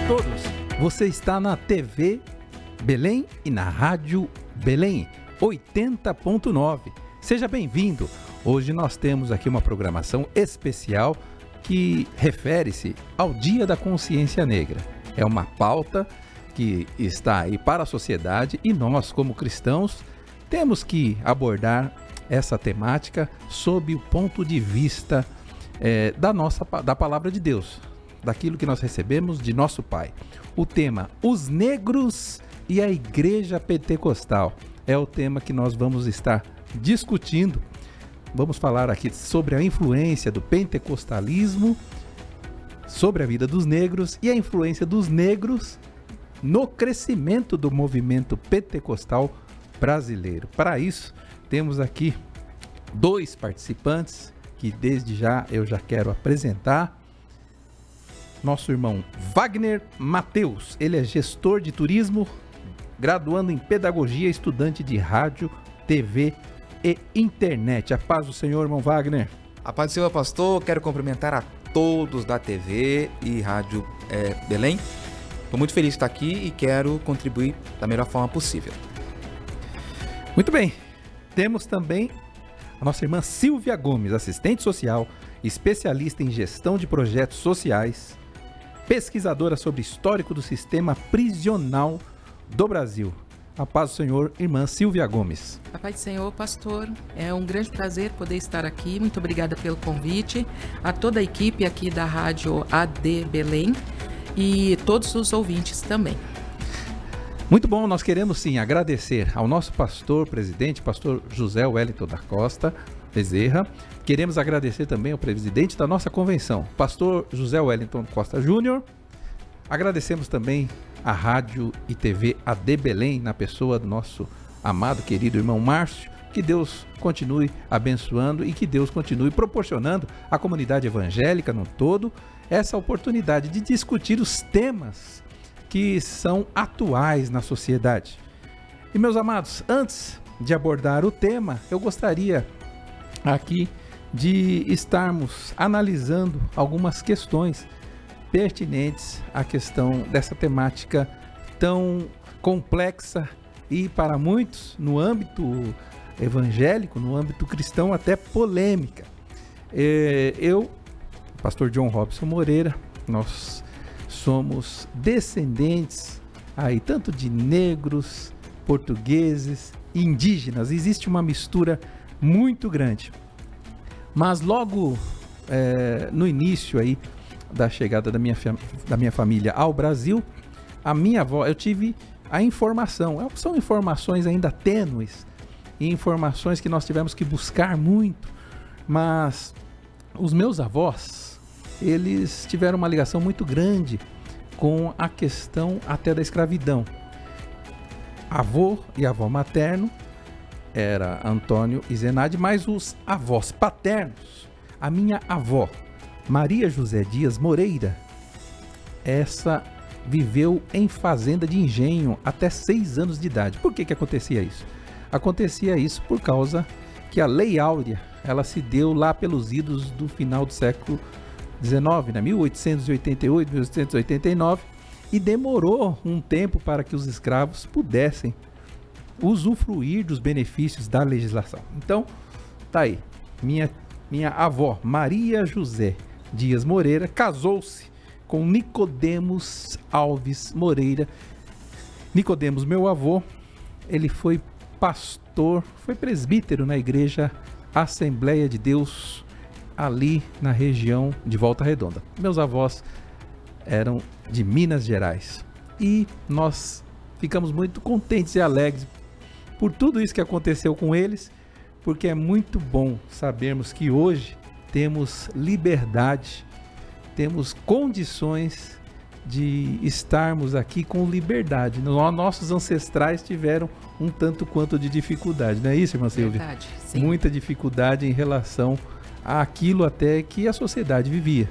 todos. Você está na TV Belém e na Rádio Belém 80.9. Seja bem-vindo. Hoje nós temos aqui uma programação especial que refere-se ao Dia da Consciência Negra. É uma pauta que está aí para a sociedade e nós, como cristãos, temos que abordar essa temática sob o ponto de vista da palavra de Deus, daquilo que nós recebemos de nosso Pai. O tema, os negros e a Igreja Pentecostal, é o tema que nós vamos estar discutindo. Vamos falar aqui sobre a influência do pentecostalismo sobre a vida dos negros e a influência dos negros no crescimento do movimento pentecostal brasileiro. Para isso, temos aqui dois participantes que desde já eu já quero apresentar. Nosso irmão Wagner Mateus, ele é gestor de turismo, graduando em pedagogia, estudante de rádio, TV e internet. A paz do Senhor, irmão Wagner. A paz do Senhor, pastor. Quero cumprimentar a todos da TV e Rádio Belém. Estou muito feliz de estar aqui e quero contribuir da melhor forma possível. Muito bem. Temos também a nossa irmã Silvia Gomes, assistente social, especialista em gestão de projetos sociais, pesquisadora sobre histórico do sistema prisional do Brasil. A paz do Senhor, irmã Silvia Gomes. A paz do Senhor, pastor. É um grande prazer poder estar aqui. Muito obrigada pelo convite. A toda a equipe aqui da Rádio AD Belém e todos os ouvintes também. Muito bom, nós queremos sim agradecer ao nosso pastor, presidente, pastor José Wellington da Costa Bezerra. Queremos agradecer também ao presidente da nossa convenção, pastor José Wellington Costa Júnior. Agradecemos também a Rádio e TV AD Belém, na pessoa do nosso amado, querido irmão Márcio. Que Deus continue abençoando e que Deus continue proporcionando à comunidade evangélica no todo essa oportunidade de discutir os temas que são atuais na sociedade. E meus amados, antes de abordar o tema, eu gostaria aqui de estarmos analisando algumas questões pertinentes à questão dessa temática tão complexa e para muitos, no âmbito evangélico, no âmbito cristão, até polêmica. Eu, pastor John Robson Moreira, nós somos descendentes aí tanto de negros, portugueses e indígenas. Existe uma mistura muito grande. Mas logo no início aí da chegada da minha família ao Brasil, a minha avó, eu tive a informação, são informações ainda tênues, e informações que nós tivemos que buscar muito, mas os meus avós, eles tiveram uma ligação muito grande com a questão até da escravidão. Avô e avó materno era Antônio e Zenade, mas os avós paternos, a minha avó, Maria José Dias Moreira, essa viveu em fazenda de engenho até 6 anos de idade. Por que acontecia isso? Acontecia isso por causa que a Lei Áurea, ela se deu lá pelos idos do final do século 19, né? 1888, 1889, e demorou um tempo para que os escravos pudessem usufruir dos benefícios da legislação. Então, tá aí, minha avó, Maria José Dias Moreira, casou-se com Nicodemos Alves Moreira. Nicodemos, meu avô, ele foi pastor, foi presbítero na igreja Assembleia de Deus, ali na região de Volta Redonda. Meus avós eram de Minas Gerais e nós ficamos muito contentes e alegres por tudo isso que aconteceu com eles, porque é muito bom sabermos que hoje temos liberdade, temos condições de estarmos aqui com liberdade. Nossos ancestrais tiveram um tanto quanto de dificuldade, não é isso, irmã Silvia? Verdade, sim. Muita dificuldade em relação àquilo até que a sociedade vivia.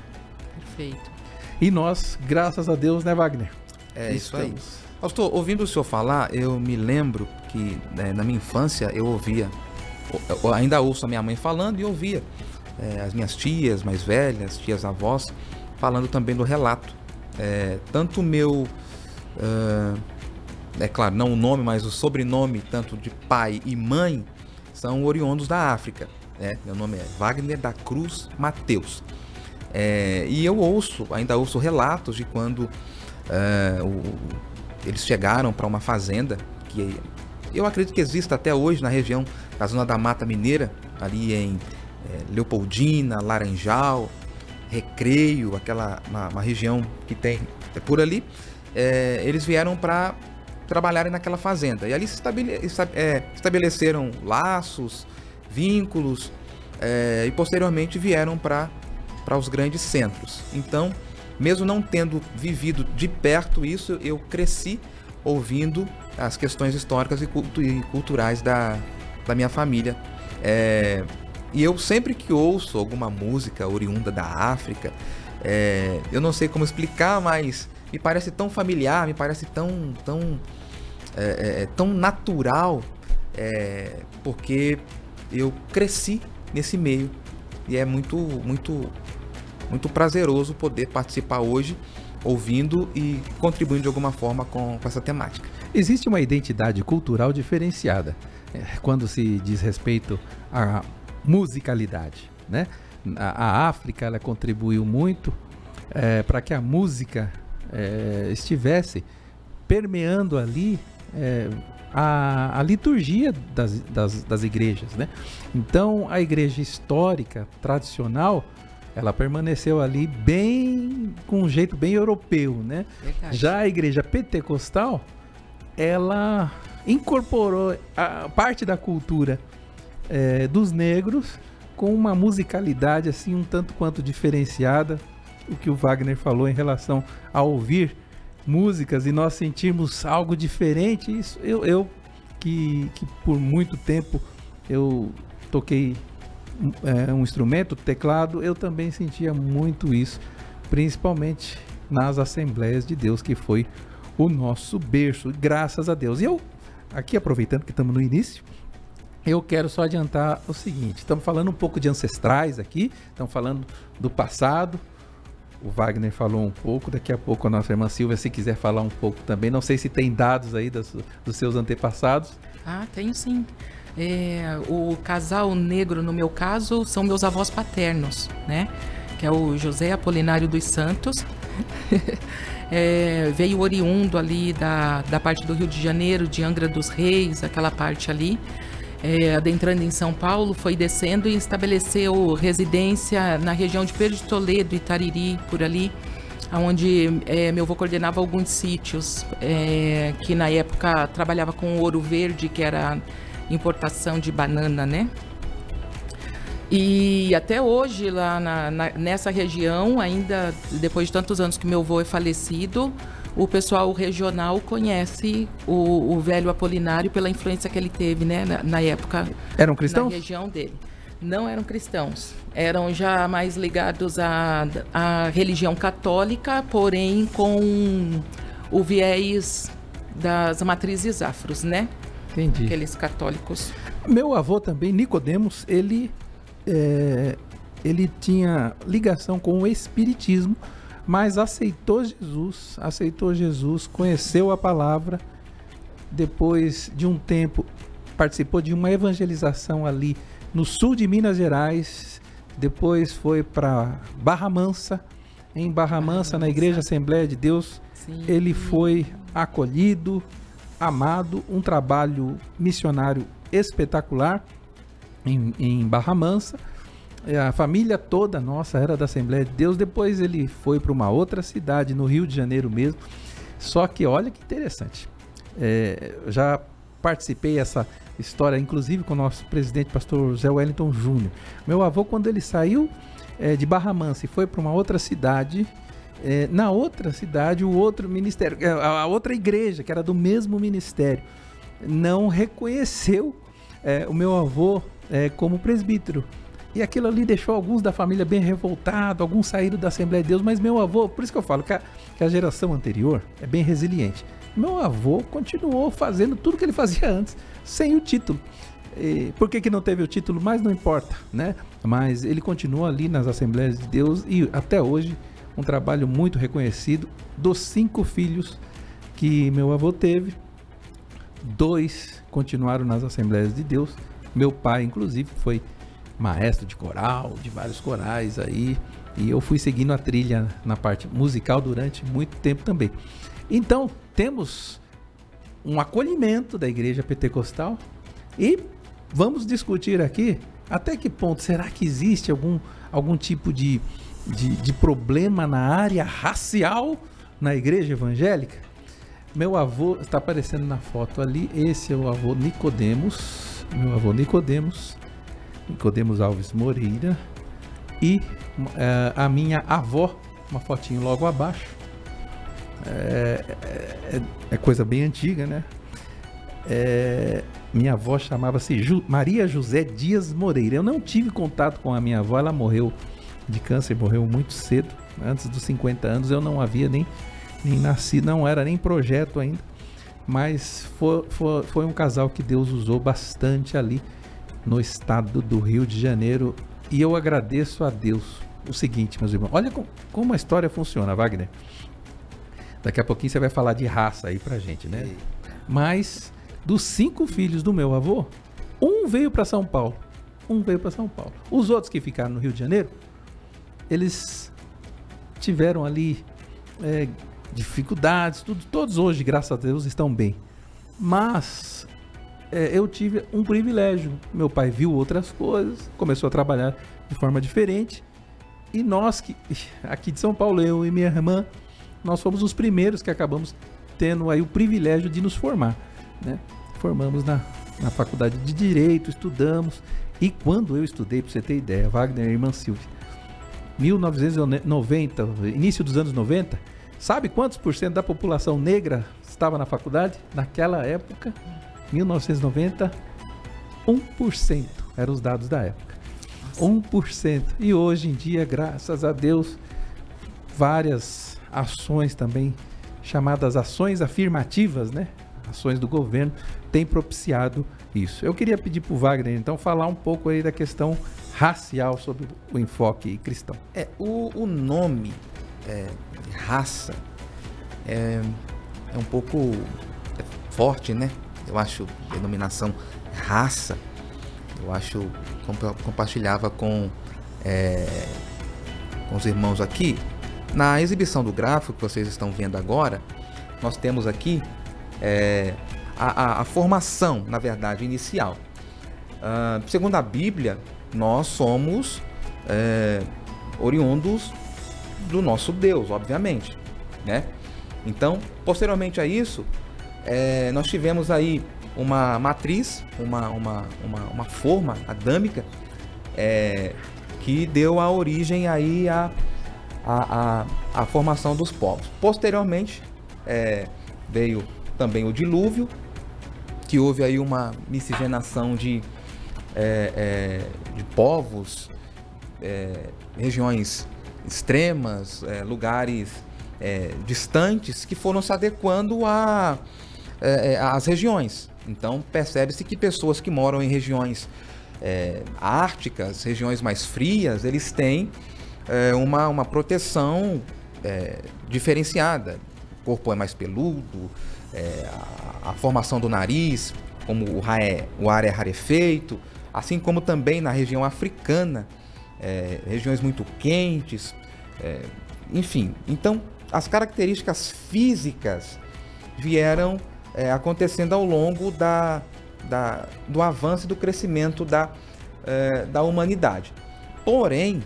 Perfeito. E nós, graças a Deus, né, Wagner? É isso aí. Pastor, ouvindo o senhor falar, eu me lembro que na minha infância eu ouvia, eu ainda ouço a minha mãe falando e ouvia as minhas tias mais velhas, tias avós, falando também do relato tanto o meu, é claro, não o nome, mas o sobrenome, tanto de pai e mãe, são oriundos da África. Meu nome é Wagner da Cruz Mateus. E eu ainda ouço relatos de quando eles chegaram para uma fazenda que eu acredito que existe até hoje na região da zona da Mata Mineira, ali em Leopoldina, Laranjal, Recreio, uma região que tem por ali. Eles vieram para trabalharem naquela fazenda e ali se estabeleceram laços, vínculos, e posteriormente vieram para os grandes centros. Então, mesmo não tendo vivido de perto isso, eu cresci ouvindo as questões históricas e culturais da minha família. E eu sempre que ouço alguma música oriunda da África, eu não sei como explicar, mas me parece tão familiar, me parece tão natural, porque eu cresci nesse meio e é muito prazeroso poder participar hoje, ouvindo e contribuindo de alguma forma com essa temática. Existe uma identidade cultural diferenciada quando se diz respeito à musicalidade, né? A África, ela contribuiu muito para que a música estivesse permeando ali a liturgia das igrejas, né? Então, a igreja histórica, tradicional, ela permaneceu ali com um jeito bem europeu, né? Verdade. Já a igreja pentecostal, ela incorporou a parte da cultura dos negros com uma musicalidade assim um tanto quanto diferenciada. O que o Wagner falou em relação a ouvir músicas e nós sentirmos algo diferente, isso eu que por muito tempo eu toquei um instrumento, teclado, eu também sentia muito isso, principalmente nas Assembleias de Deus, que foi o nosso berço, graças a Deus. E eu, aqui aproveitando que estamos no início, eu quero só adiantar o seguinte: estamos falando um pouco de ancestrais aqui, estamos falando do passado. O Wagner falou um pouco, daqui a pouco a nossa irmã Silvia, se quiser falar um pouco também. Não sei se tem dados aí dos seus antepassados. Tenho sim. O casal negro, no meu caso, são meus avós paternos, né? Que é o José Apolinário dos Santos. Veio oriundo ali da parte do Rio de Janeiro, de Angra dos Reis, aquela parte ali. Adentrando em São Paulo, foi descendo e estabeleceu residência na região de Pedro de Toledo, Itariri, por ali, onde meu avô coordenava alguns sítios, que na época trabalhava com ouro verde, que era importação de banana, né? E até hoje, lá nessa região, ainda depois de tantos anos que meu avô é falecido, o pessoal regional conhece o velho Apolinário pela influência que ele teve, né, na época. Eram cristãos? Na região dele. Não eram cristãos. Eram já mais ligados à religião católica, porém com o viés das matrizes afros, né? Entendi. Aqueles católicos. Meu avô também, Nicodemos, ele tinha ligação com o espiritismo, mas aceitou Jesus, conheceu a palavra, depois de um tempo participou de uma evangelização ali no sul de Minas Gerais, depois foi para Barra Mansa, em Barra Mansa, na Igreja Assembleia de Deus. Sim. Ele foi acolhido, amado, um trabalho missionário espetacular em Barra Mansa. A família toda nossa era da Assembleia de Deus. Depois ele foi para uma outra cidade, no Rio de Janeiro mesmo. Só que olha que interessante. Já participei essa história, inclusive com o nosso presidente, pastor José Wellington Júnior. Meu avô, quando ele saiu de Barra Mansa e foi para uma outra cidade, na outra cidade, o outro ministério, a outra igreja, que era do mesmo ministério, não reconheceu o meu avô como presbítero. E aquilo ali deixou alguns da família bem revoltados, alguns saíram da Assembleia de Deus, mas meu avô, por isso que eu falo que a geração anterior é bem resiliente. Meu avô continuou fazendo tudo que ele fazia antes, sem o título. Por que não teve o título? Mas não importa, né? Mas ele continuou ali nas Assembleias de Deus e até hoje um trabalho muito reconhecido. Dos 5 filhos que meu avô teve, 2 continuaram nas Assembleias de Deus. Meu pai, inclusive, foi maestro de coral, de vários corais aí, e eu fui seguindo a trilha na parte musical durante muito tempo também. Então, temos um acolhimento da igreja pentecostal e vamos discutir aqui até que ponto será que existe algum tipo de problema na área racial na igreja evangélica. Meu avô está aparecendo na foto ali, esse é o avô Nicodemos, meu avô Nicodemos Alves Moreira, e a minha avó, uma fotinho logo abaixo, é coisa bem antiga, né? Minha avó chamava-se Maria José Dias Moreira. Eu não tive contato com a minha avó, ela morreu de câncer, morreu muito cedo, antes dos 50 anos, eu não havia nem nascido, não era nem projeto ainda, mas foi um casal que Deus usou bastante ali no estado do Rio de Janeiro, e eu agradeço a Deus o seguinte, meus irmãos, olha como a história funciona, Wagner. Daqui a pouquinho você vai falar de raça aí pra gente, né? Mas dos 5 filhos do meu avô, um veio para São Paulo. Os outros que ficaram no Rio de Janeiro, eles tiveram ali dificuldades, todos hoje, graças a Deus, estão bem. Mas eu tive um privilégio. Meu pai viu outras coisas, começou a trabalhar de forma diferente. E nós, aqui de São Paulo, eu e minha irmã, nós fomos os primeiros que acabamos tendo aí o privilégio de nos formar, né? Formamos na faculdade de Direito, estudamos. E quando eu estudei, para você ter ideia, Wagner e irmã Silvia, 1990, início dos anos 90, sabe quantos por cento da população negra estava na faculdade? Naquela época, 1990, 1% eram os dados da época. 1%. E hoje em dia, graças a Deus, várias ações também, chamadas ações afirmativas, né? Ações do governo, têm propiciado isso. Eu queria pedir para o Wagner, então, falar um pouco aí da questão racial sobre o enfoque cristão. O nome raça é um pouco forte, né? Eu acho a denominação raça, eu acho, compartilhava com os irmãos aqui, na exibição do gráfico que vocês estão vendo agora, nós temos aqui a formação, na verdade, inicial. Segundo a Bíblia, nós somos oriundos do nosso Deus, obviamente, né? Então, posteriormente a isso, nós tivemos aí uma matriz, uma forma adâmica, que deu a origem aí à formação dos povos. Posteriormente, veio também o dilúvio, que houve aí uma miscigenação de povos, regiões extremas, lugares distantes, que foram se adequando às regiões. Então percebe-se que pessoas que moram em regiões árticas, regiões mais frias, eles têm uma proteção diferenciada. O corpo é mais peludo, a formação do nariz, como o ar é rarefeito, assim como também na região africana, regiões muito quentes, enfim. Então, as características físicas vieram acontecendo ao longo do avanço e do crescimento da humanidade. Porém,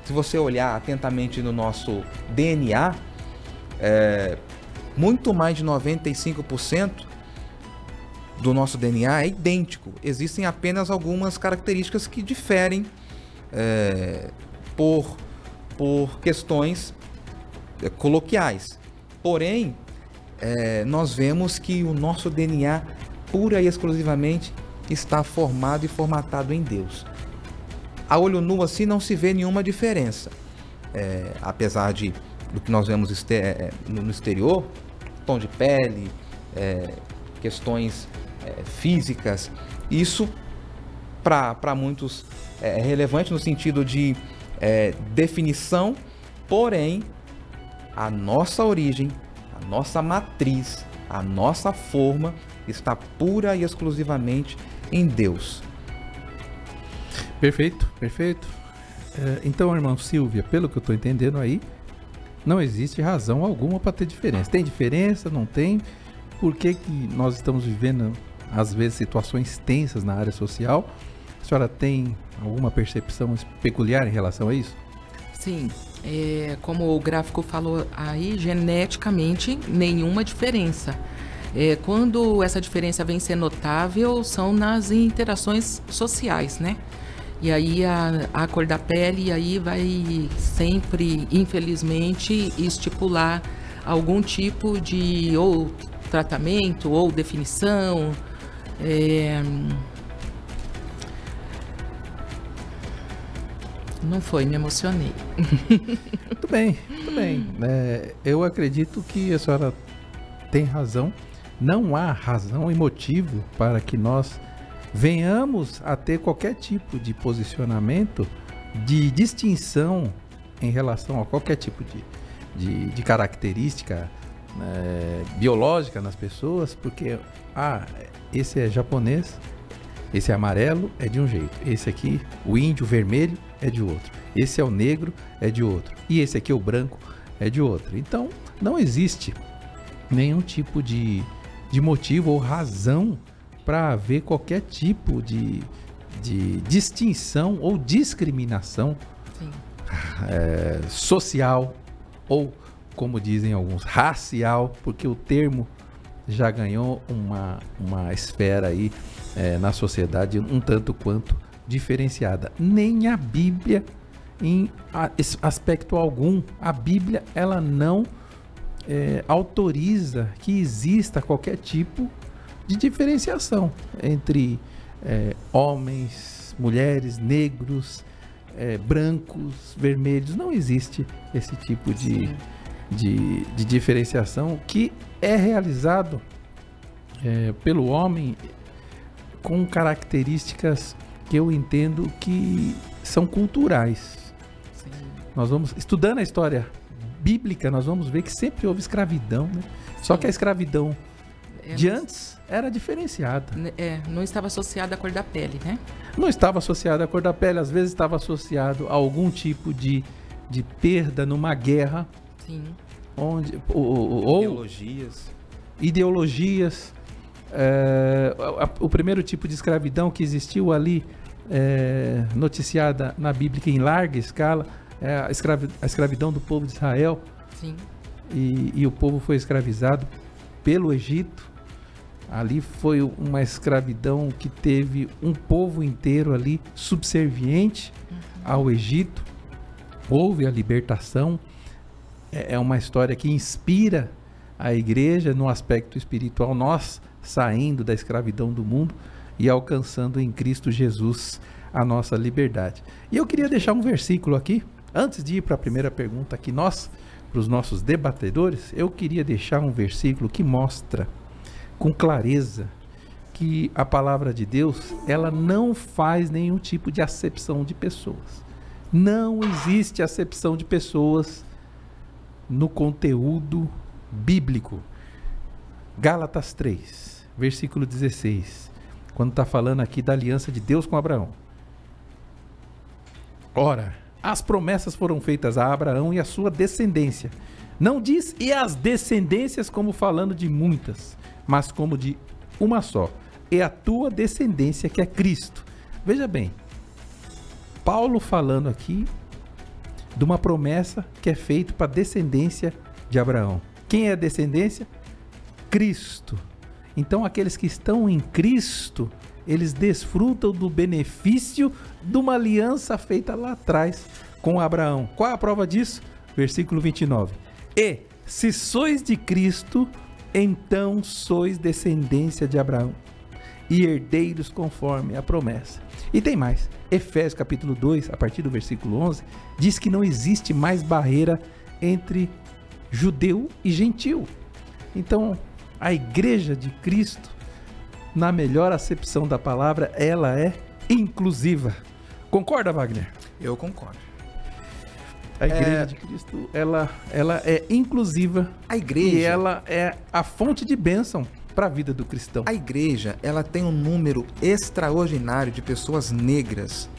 se você olhar atentamente no nosso DNA, muito mais de 95% do nosso DNA é idêntico. Existem apenas algumas características que diferem por questões coloquiais. Porém, nós vemos que o nosso DNA, pura e exclusivamente, está formado e formatado em Deus. A olho nu assim não se vê nenhuma diferença. Apesar do que nós vemos no exterior, tom de pele, questões físicas, isso para muitos é relevante no sentido de definição Porém, a nossa origem, a nossa matriz, a nossa forma está pura e exclusivamente em Deus. Perfeito, perfeito. Então, irmão Silvia, pelo que eu estou entendendo aí, não existe razão alguma para ter diferença. Tem diferença? Não tem? Por que nós estamos vivendo, às vezes, situações tensas na área social? A senhora tem alguma percepção peculiar em relação a isso? Sim, como o gráfico falou aí, geneticamente nenhuma diferença. Quando essa diferença vem ser notável, são nas interações sociais, né? E aí a cor da pele aí vai sempre, infelizmente, estipular algum tipo de ou tratamento ou definição. Não foi, me emocionei. Muito bem, muito bem. Eu acredito que a senhora tem razão. Não há razão e motivo para que nós venhamos a ter qualquer tipo de posicionamento de distinção em relação a qualquer tipo de característica biológica nas pessoas, porque esse é japonês, esse é amarelo, é de um jeito, esse aqui, o índio vermelho, é de outro, esse é o negro, é de outro, e esse aqui, o branco, é de outro. Então, não existe nenhum tipo de motivo ou razão para haver qualquer tipo de distinção ou discriminação social ou, como dizem alguns, racial, porque o termo já ganhou uma esfera aí na sociedade um tanto quanto diferenciada. Nem a Bíblia, em aspecto algum, a Bíblia ela não autoriza que exista qualquer tipo de diferenciação entre homens, mulheres, negros, brancos, vermelhos. Não existe esse tipo de diferenciação que é realizado pelo homem com características que eu entendo que são culturais. Sim. Nós vamos, estudando a história bíblica, nós vamos ver que sempre houve escravidão, né? Só que a escravidão de antes era diferenciada. Não estava associada à cor da pele, né? Não estava associada à cor da pele, às vezes estava associado a algum tipo de perda numa guerra. Sim. Onde, ideologias. O primeiro tipo de escravidão que existiu ali, noticiada na Bíblia em larga escala, é a escravidão do povo de Israel. Sim. E o povo foi escravizado pelo Egito. Ali foi uma escravidão que teve um povo inteiro ali subserviente ao Egito. Houve a libertação. É uma história que inspira a igreja no aspecto espiritual, nós saindo da escravidão do mundo e alcançando em Cristo Jesus a nossa liberdade. E eu queria deixar um versículo aqui, antes de ir para a primeira pergunta aqui, para os nossos debatedores, eu queria deixar um versículo que mostra com clareza que a palavra de Deus, ela não faz nenhum tipo de acepção de pessoas. Não existe acepção de pessoas no conteúdo bíblico. Gálatas 3, versículo 16, quando está falando aqui da aliança de Deus com Abraão. Ora, as promessas foram feitas a Abraão e a sua descendência. Não diz e as descendências como falando de muitas, mas como de uma só. É a tua descendência que é Cristo. Veja bem, Paulo falando aqui de uma promessa que é feita para a descendência de Abraão. Quem é a descendência? Cristo. Então aqueles que estão em Cristo, eles desfrutam do benefício de uma aliança feita lá atrás com Abraão. Qual é a prova disso? Versículo 29. E se sois de Cristo, então sois descendência de Abraão e herdeiros conforme a promessa. E tem mais. Efésios capítulo 2, a partir do versículo 11, diz que não existe mais barreira entre judeu e gentil. Então, a igreja de Cristo, na melhor acepção da palavra, ela é inclusiva. Concorda, Wagner? Eu concordo. A Igreja de Cristo, ela é inclusiva. A igreja... E ela é a fonte de bênção para a vida do cristão. A igreja, ela tem um número extraordinário de pessoas negras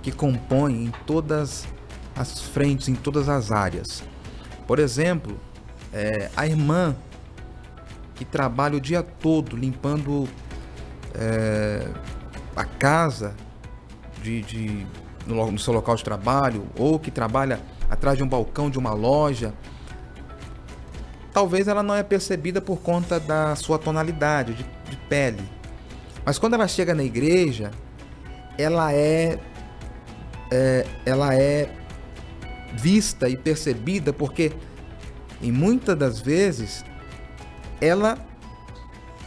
que compõem em todas as frentes, em todas as áreas. Por exemplo, a irmã que trabalha o dia todo limpando a casa no seu local de trabalho, ou que trabalha atrás de um balcão de uma loja, talvez ela não é percebida por conta da sua tonalidade de pele. Mas quando ela chega na igreja, ela é vista e percebida porque, em muitas das vezes, ela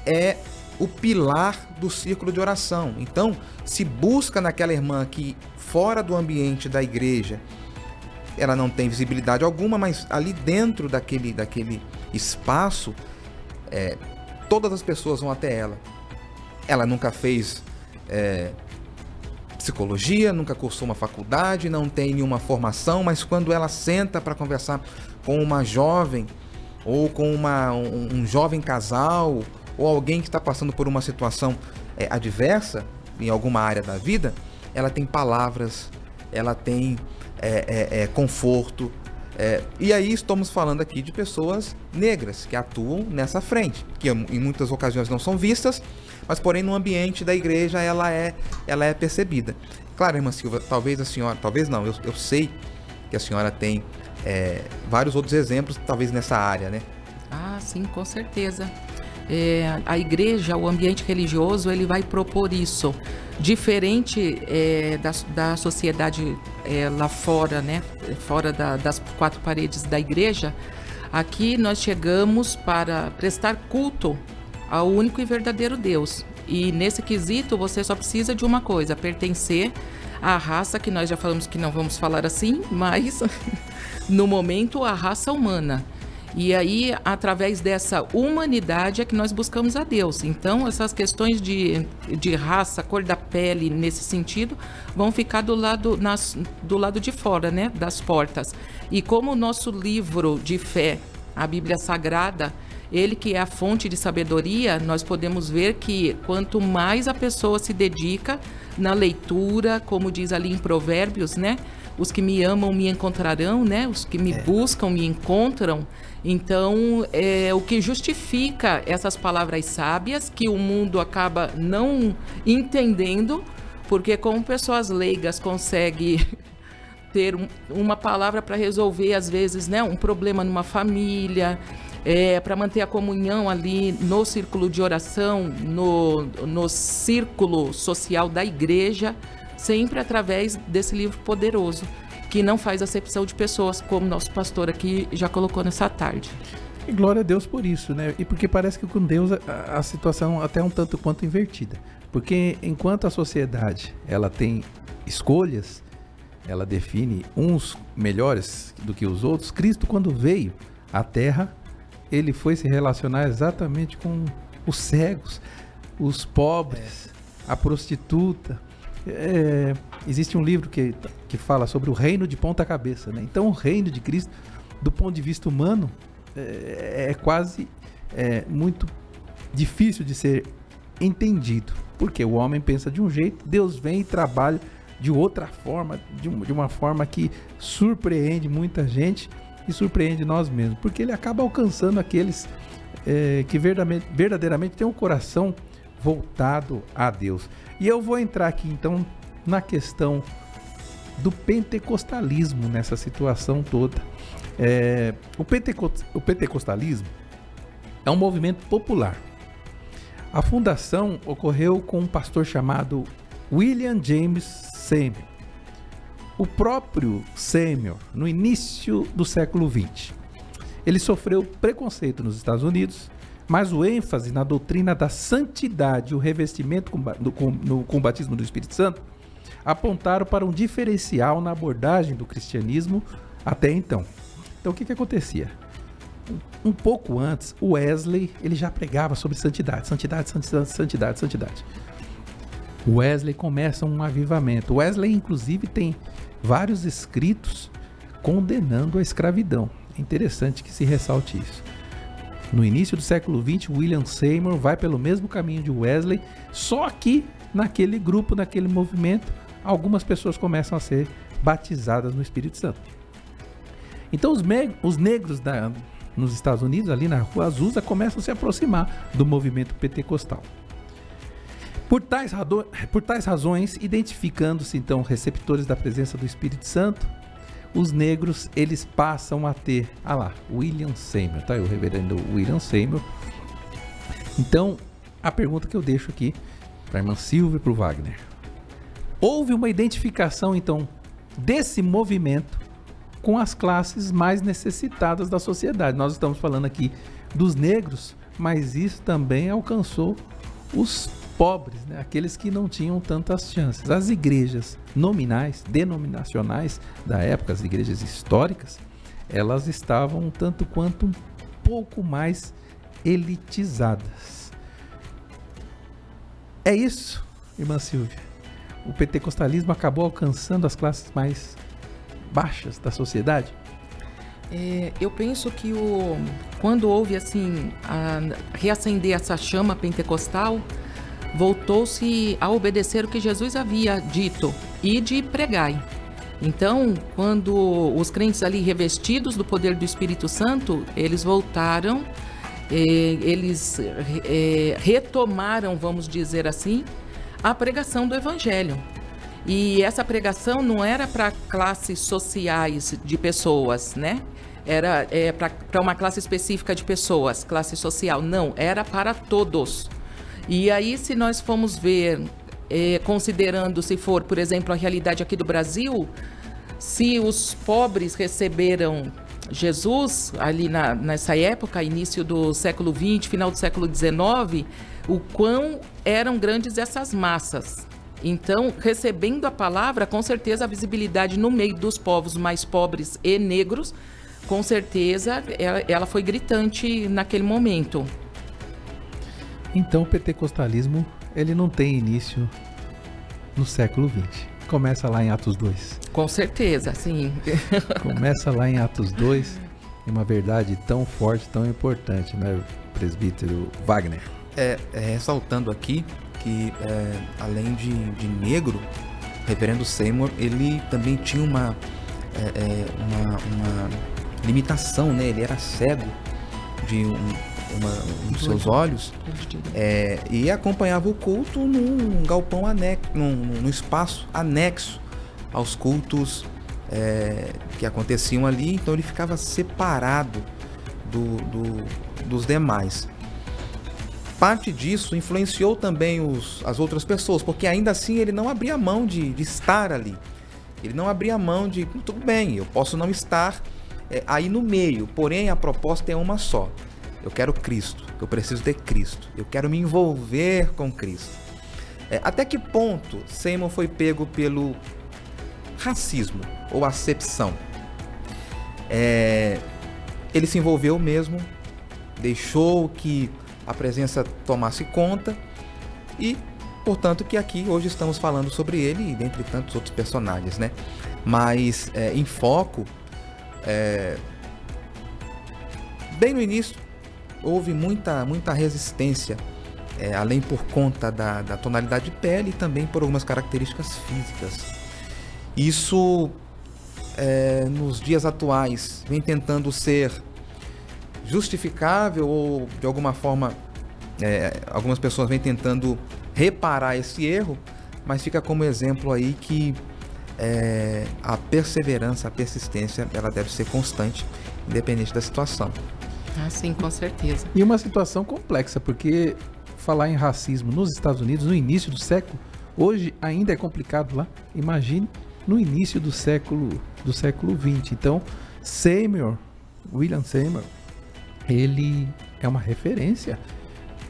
é o pilar do círculo de oração. Então, se busca naquela irmã que, fora do ambiente da igreja, ela não tem visibilidade alguma, mas ali dentro daquele espaço, todas as pessoas vão até ela. Ela nunca fez psicologia, nunca cursou uma faculdade, não tem nenhuma formação, mas quando ela senta para conversar com uma jovem, ou com um jovem casal, ou alguém que está passando por uma situação adversa em alguma área da vida, ela tem palavras, ela tem conforto. E aí estamos falando aqui de pessoas negras que atuam nessa frente, que em muitas ocasiões não são vistas, mas porém no ambiente da igreja ela é percebida. Claro, irmã Silva, talvez a senhora, talvez não, eu sei que a senhora tem vários outros exemplos, talvez nessa área, né? Ah, sim, com certeza. A igreja, o ambiente religioso, ele vai propor isso. Diferente da sociedade lá fora, né? Fora das quatro paredes da igreja, aqui nós chegamos para prestar culto ao único e verdadeiro Deus. E nesse quesito você só precisa de uma coisa: pertencer à raça, que nós já falamos que não vamos falar assim, mas no momento a raça humana. E aí, através dessa humanidade é que nós buscamos a Deus. Então, essas questões de raça, cor da pele, nesse sentido, vão ficar do lado de fora, né, das portas. E como o nosso livro de fé, a Bíblia Sagrada, ele que é a fonte de sabedoria, nós podemos ver que quanto mais a pessoa se dedica na leitura, como diz ali em Provérbios, né? Os que me amam me encontrarão, né? Os que me buscam me encontram. Então, o que justifica essas palavras sábias que o mundo acaba não entendendo, porque como pessoas leigas conseguem ter uma palavra para resolver, às vezes, né, um problema numa família, para manter a comunhão ali no círculo de oração, no círculo social da igreja, sempre através desse livro poderoso, que não faz acepção de pessoas, como nosso pastor aqui já colocou nessa tarde. E glória a Deus por isso, né? E porque parece que com Deus a situação até um tanto quanto invertida. Porque enquanto a sociedade ela tem escolhas, ela define uns melhores do que os outros, Cristo, quando veio à Terra, ele foi se relacionar exatamente com os cegos, os pobres, a prostituta. Existe um livro que fala sobre o reino de ponta cabeça, né? Então o reino de Cristo, do ponto de vista humano, é quase muito difícil de ser entendido, porque o homem pensa de um jeito, Deus vem e trabalha de outra forma, de uma forma que surpreende muita gente e surpreende nós mesmos, porque ele acaba alcançando aqueles que verdadeiramente têm um coração voltado a Deus. E eu vou entrar aqui então na questão do pentecostalismo nessa situação toda. O pentecostalismo é um movimento popular. A fundação ocorreu com um pastor chamado William James Seymour. O próprio Seymour, no início do século XX, ele sofreu preconceito nos Estados Unidos, mas o ênfase na doutrina da santidade e o revestimento com o batismo do Espírito Santo apontaram para um diferencial na abordagem do cristianismo até então. Então o que acontecia? Um pouco antes, o Wesley ele já pregava sobre santidade. O Wesley começa um avivamento. O Wesley, inclusive, tem vários escritos condenando a escravidão. É interessante que se ressalte isso. No início do século XX, William Seymour vai pelo mesmo caminho de Wesley, só que naquele grupo, naquele movimento, algumas pessoas começam a ser batizadas no Espírito Santo. Então os negros nos Estados Unidos, ali na Rua Azusa, começam a se aproximar do movimento pentecostal. Por tais razões, identificando-se então receptores da presença do Espírito Santo, os negros, eles passam a ter, William Seymour, tá aí o reverendo William Seymour. Então, a pergunta que eu deixo aqui para a irmã Silvia e para o Wagner. Houve uma identificação, então, desse movimento com as classes mais necessitadas da sociedade. Nós estamos falando aqui dos negros, mas isso também alcançou os pobres, né? Aqueles que não tinham tantas chances. As igrejas nominais, denominacionais da época, as igrejas históricas, elas estavam um tanto quanto um pouco mais elitizadas. É isso, irmã Silvia. O pentecostalismo acabou alcançando as classes mais baixas da sociedade? Eu penso que quando houve assim reacender essa chama pentecostal, voltou-se a obedecer o que Jesus havia dito, ide e pregai. Então, quando os crentes ali revestidos do poder do Espírito Santo, eles voltaram, eles retomaram, vamos dizer assim, a pregação do Evangelho. E essa pregação não era para classes sociais de pessoas, né? Era para uma classe específica de pessoas, classe social. Não, era para todos. E aí, se nós formos ver, considerando, se for, por exemplo, a realidade aqui do Brasil, se os pobres receberam Jesus, ali nessa época, início do século XX, final do século XIX, o quão eram grandes essas massas. Então, recebendo a palavra, com certeza a visibilidade no meio dos povos mais pobres e negros, com certeza ela foi gritante naquele momento. Então o pentecostalismo, ele não tem início no século XX. Começa lá em Atos 2. Com certeza, sim. Começa lá em Atos 2, e uma verdade tão forte, tão importante, né, presbítero Wagner? Ressaltando aqui que, além de negro, o reverendo Seymour, ele também tinha uma limitação, né? Ele era cego de dos seus olhos, e acompanhava o culto num galpão anexo, num espaço anexo aos cultos que aconteciam ali. Então ele ficava separado dos demais. Parte disso influenciou também as outras pessoas, porque ainda assim ele não abria mão de estar ali. Ele não abria mão de, tudo bem, eu posso não estar aí no meio, porém a proposta é uma só. Eu quero Cristo, eu preciso ter Cristo, eu quero me envolver com Cristo. Até que ponto Seymour foi pego pelo racismo ou acepção? Ele se envolveu mesmo, deixou que a presença tomasse conta e, portanto, que aqui hoje estamos falando sobre ele e dentre tantos outros personagens, né? Mas em foco, bem no início, houve muita resistência, além por conta da tonalidade de pele e também por algumas características físicas. Isso, nos dias atuais, vem tentando ser justificável ou, de alguma forma, algumas pessoas vêm tentando reparar esse erro, mas fica como exemplo aí que a perseverança, a persistência, ela deve ser constante, independente da situação. Sim, com certeza. E uma situação complexa, porque falar em racismo nos Estados Unidos no início do século, hoje ainda é complicado lá. Imagine no início do século XX. Então, William Seymour, ele é uma referência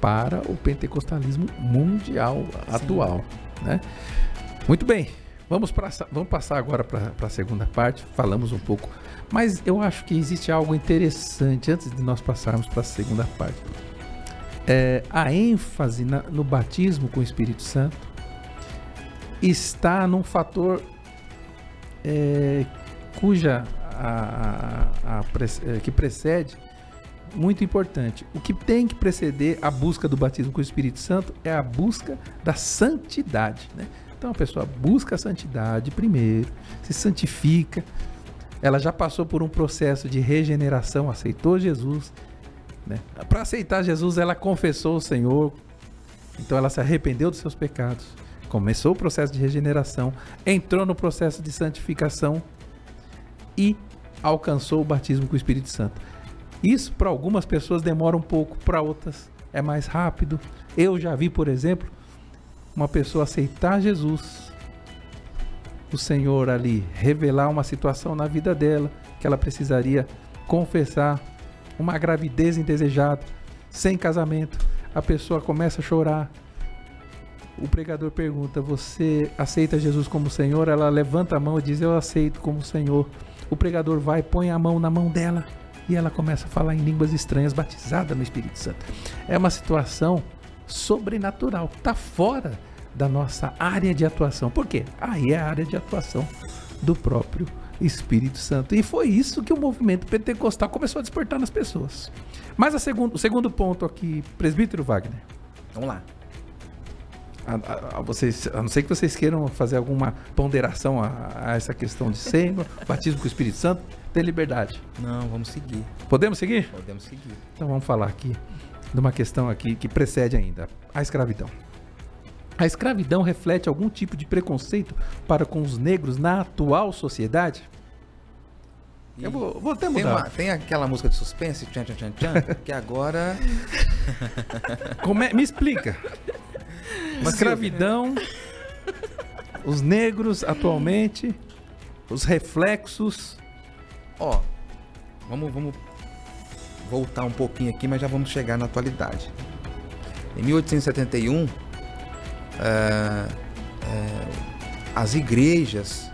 para o pentecostalismo mundial atual, né? Muito bem, vamos passar agora para a segunda parte. Falamos um pouco, mas eu acho que existe algo interessante antes de nós passarmos para a segunda parte. A ênfase no batismo com o Espírito Santo está num fator cuja que precede, muito importante. O que tem que preceder a busca do batismo com o Espírito Santo é a busca da santidade, né? Então a pessoa busca a santidade primeiro, se santifica, ela já passou por um processo de regeneração, aceitou Jesus, né? Para aceitar Jesus, ela confessou o Senhor, então ela se arrependeu dos seus pecados, começou o processo de regeneração, entrou no processo de santificação e alcançou o batismo com o Espírito Santo. Isso para algumas pessoas demora um pouco, para outras é mais rápido. Eu já vi, por exemplo, uma pessoa aceitar Jesus, o Senhor ali revelar uma situação na vida dela, que ela precisaria confessar, uma gravidez indesejada, sem casamento. A pessoa começa a chorar. O pregador pergunta: você aceita Jesus como Senhor? Ela levanta a mão e diz: eu aceito como Senhor. O pregador vai, põe a mão na mão dela e ela começa a falar em línguas estranhas, batizada no Espírito Santo. É uma situação sobrenatural, está fora da nossa área de atuação. Por quê? Aí é a área de atuação do próprio Espírito Santo. E foi isso que o movimento pentecostal começou a despertar nas pessoas. Mas o segundo ponto aqui, presbítero Wagner. Vamos lá. A não ser que vocês queiram fazer alguma ponderação a essa questão de sêmen, batismo com o Espírito Santo, tem liberdade. Não, vamos seguir. Podemos seguir? Podemos seguir. Então vamos falar aqui de uma questão aqui que precede ainda, a escravidão. A escravidão reflete algum tipo de preconceito para com os negros na atual sociedade? Eu vou até mudar. Tem aquela música de suspense, tchan, tchan, tchan, tchan, que agora... Me explica. Escravidão, os negros atualmente, os reflexos. Ó, vamos voltar um pouquinho aqui, mas já vamos chegar na atualidade. Em 1871, as igrejas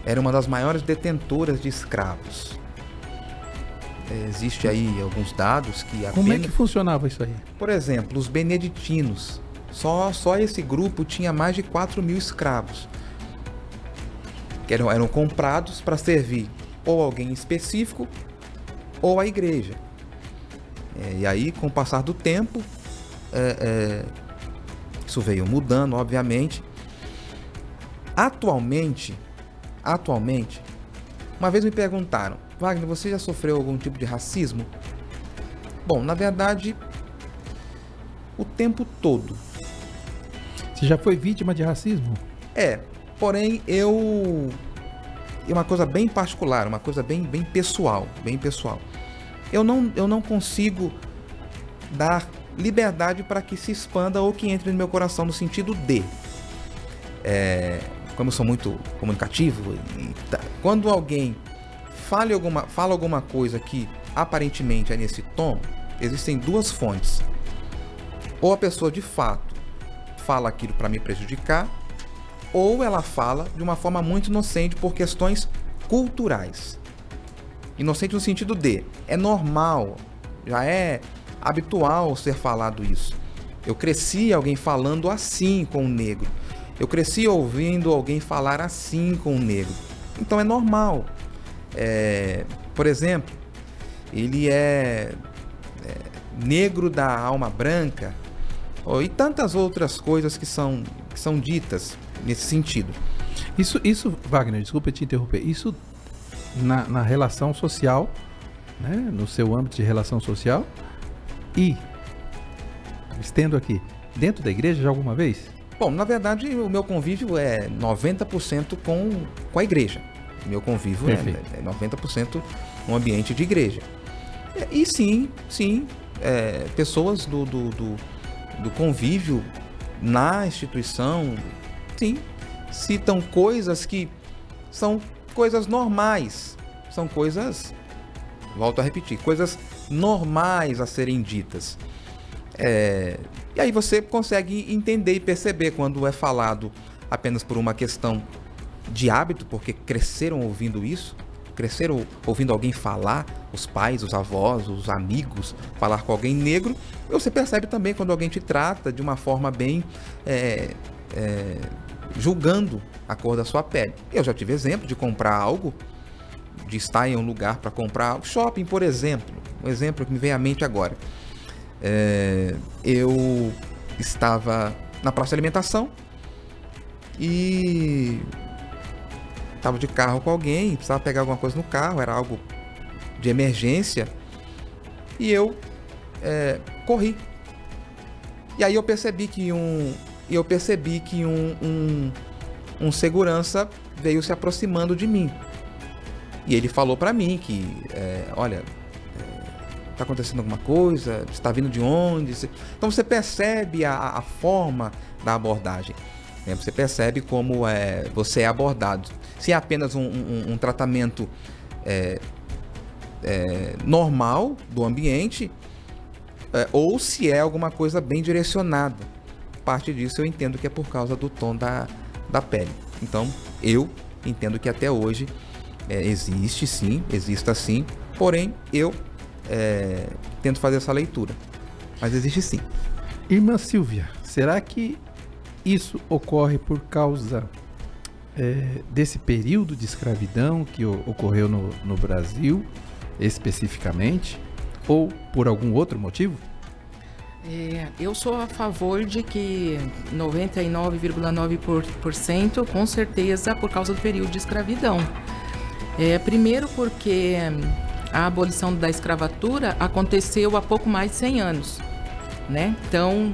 eram uma das maiores detentoras de escravos. Existe aí alguns dados que apenas... Como é que funcionava isso aí? Por exemplo, os beneditinos. Só esse grupo tinha mais de 4.000 escravos. Que eram comprados para servir ou alguém específico ou a igreja. E aí, com o passar do tempo, isso veio mudando, obviamente. Atualmente, uma vez me perguntaram: Wagner, você já sofreu algum tipo de racismo? Bom, na verdade, o tempo todo. Você já foi vítima de racismo? Porém, é uma coisa bem particular, uma coisa bem pessoal, Eu não consigo dar liberdade para que se expanda ou que entre no meu coração no sentido de... como eu sou muito comunicativo, quando alguém fala alguma coisa que aparentemente é nesse tom, existem duas fontes. Ou a pessoa de fato fala aquilo para me prejudicar, ou ela fala de uma forma muito inocente por questões culturais. Inocente no sentido de, é normal, já é habitual ser falado isso. Eu cresci alguém falando assim com o negro. Eu cresci ouvindo alguém falar assim com o negro. Então é normal. Por exemplo, ele é negro da alma branca, e tantas outras coisas que são ditas nesse sentido. Isso, Wagner, desculpa te interromper, isso na relação social, né, no seu âmbito de relação social, e estendo aqui, dentro da igreja já alguma vez? Bom, na verdade, o meu convívio é 90% com a igreja. O meu convívio é 90% no ambiente de igreja. E sim, pessoas do convívio na instituição, sim, citam coisas que são coisas normais, são coisas, volto a repetir, coisas normais a serem ditas. E aí você consegue entender e perceber quando é falado apenas por uma questão de hábito, porque cresceram ouvindo isso, cresceram ouvindo alguém falar, os pais, os avós, os amigos, falar com alguém negro. Você percebe também quando alguém te trata de uma forma bem julgando a cor da sua pele. Eu já tive exemplo de comprar algo de estar em um lugar para comprar, shopping, por exemplo, um exemplo que me vem à mente agora. Eu estava na praça de alimentação e estava de carro com alguém, precisava pegar alguma coisa no carro, era algo de emergência, e eu corri. E aí eu percebi que um segurança veio se aproximando de mim. E ele falou para mim que, olha, tá acontecendo alguma coisa, está vindo de onde? Então você percebe a forma da abordagem, né? Você percebe como você é abordado. Se é apenas um tratamento normal do ambiente, ou se é alguma coisa bem direcionada. Parte disso eu entendo que é por causa do tom da pele. Então eu entendo que até hoje existe sim, porém eu tento fazer essa leitura, mas existe sim. Irmã Silvia, será que isso ocorre por causa desse período de escravidão que ocorreu no Brasil especificamente, ou por algum outro motivo? Eu sou a favor de que 99,9% com certeza por causa do período de escravidão. Primeiro porque a abolição da escravatura aconteceu há pouco mais de 100 anos, né? Então,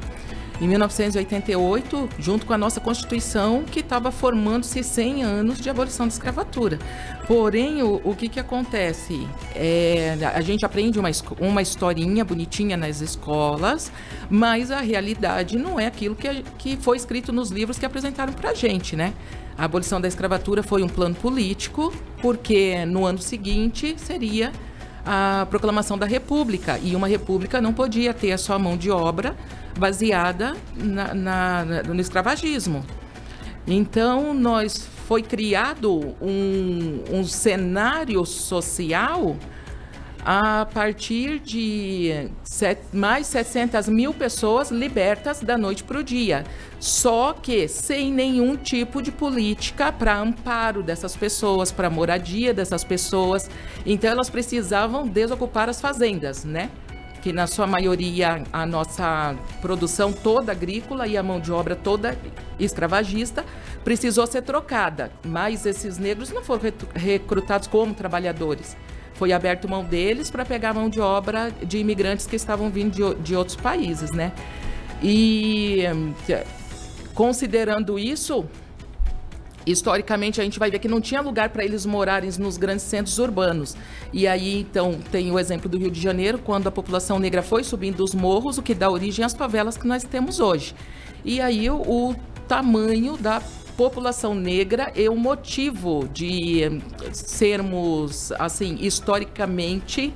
em 1988, junto com a nossa Constituição, que estava formando-se 100 anos de abolição da escravatura. Porém, o que acontece? A gente aprende uma historinha bonitinha nas escolas, mas a realidade não é aquilo que foi escrito nos livros que apresentaram para a gente, né? A abolição da escravatura foi um plano político, porque no ano seguinte seria a proclamação da República, e uma república não podia ter a sua mão de obra baseada no escravagismo. Então, foi criado um cenário social a partir de mais 700 mil pessoas libertas da noite para o dia, só que sem nenhum tipo de política para amparo dessas pessoas, para moradia dessas pessoas. Então elas precisavam desocupar as fazendas, né? Que na sua maioria a nossa produção toda agrícola e a mão de obra toda escravagista precisou ser trocada, mas esses negros não foram recrutados como trabalhadores. Foi aberto mão deles para pegar mão de obra de imigrantes que estavam vindo de outros países, né? E considerando isso, historicamente a gente vai ver que não tinha lugar para eles morarem nos grandes centros urbanos. E aí, então, tem o exemplo do Rio de Janeiro, quando a população negra foi subindo os morros, o que dá origem às favelas que nós temos hoje. E aí o tamanho da população negra é o motivo de sermos, assim, historicamente,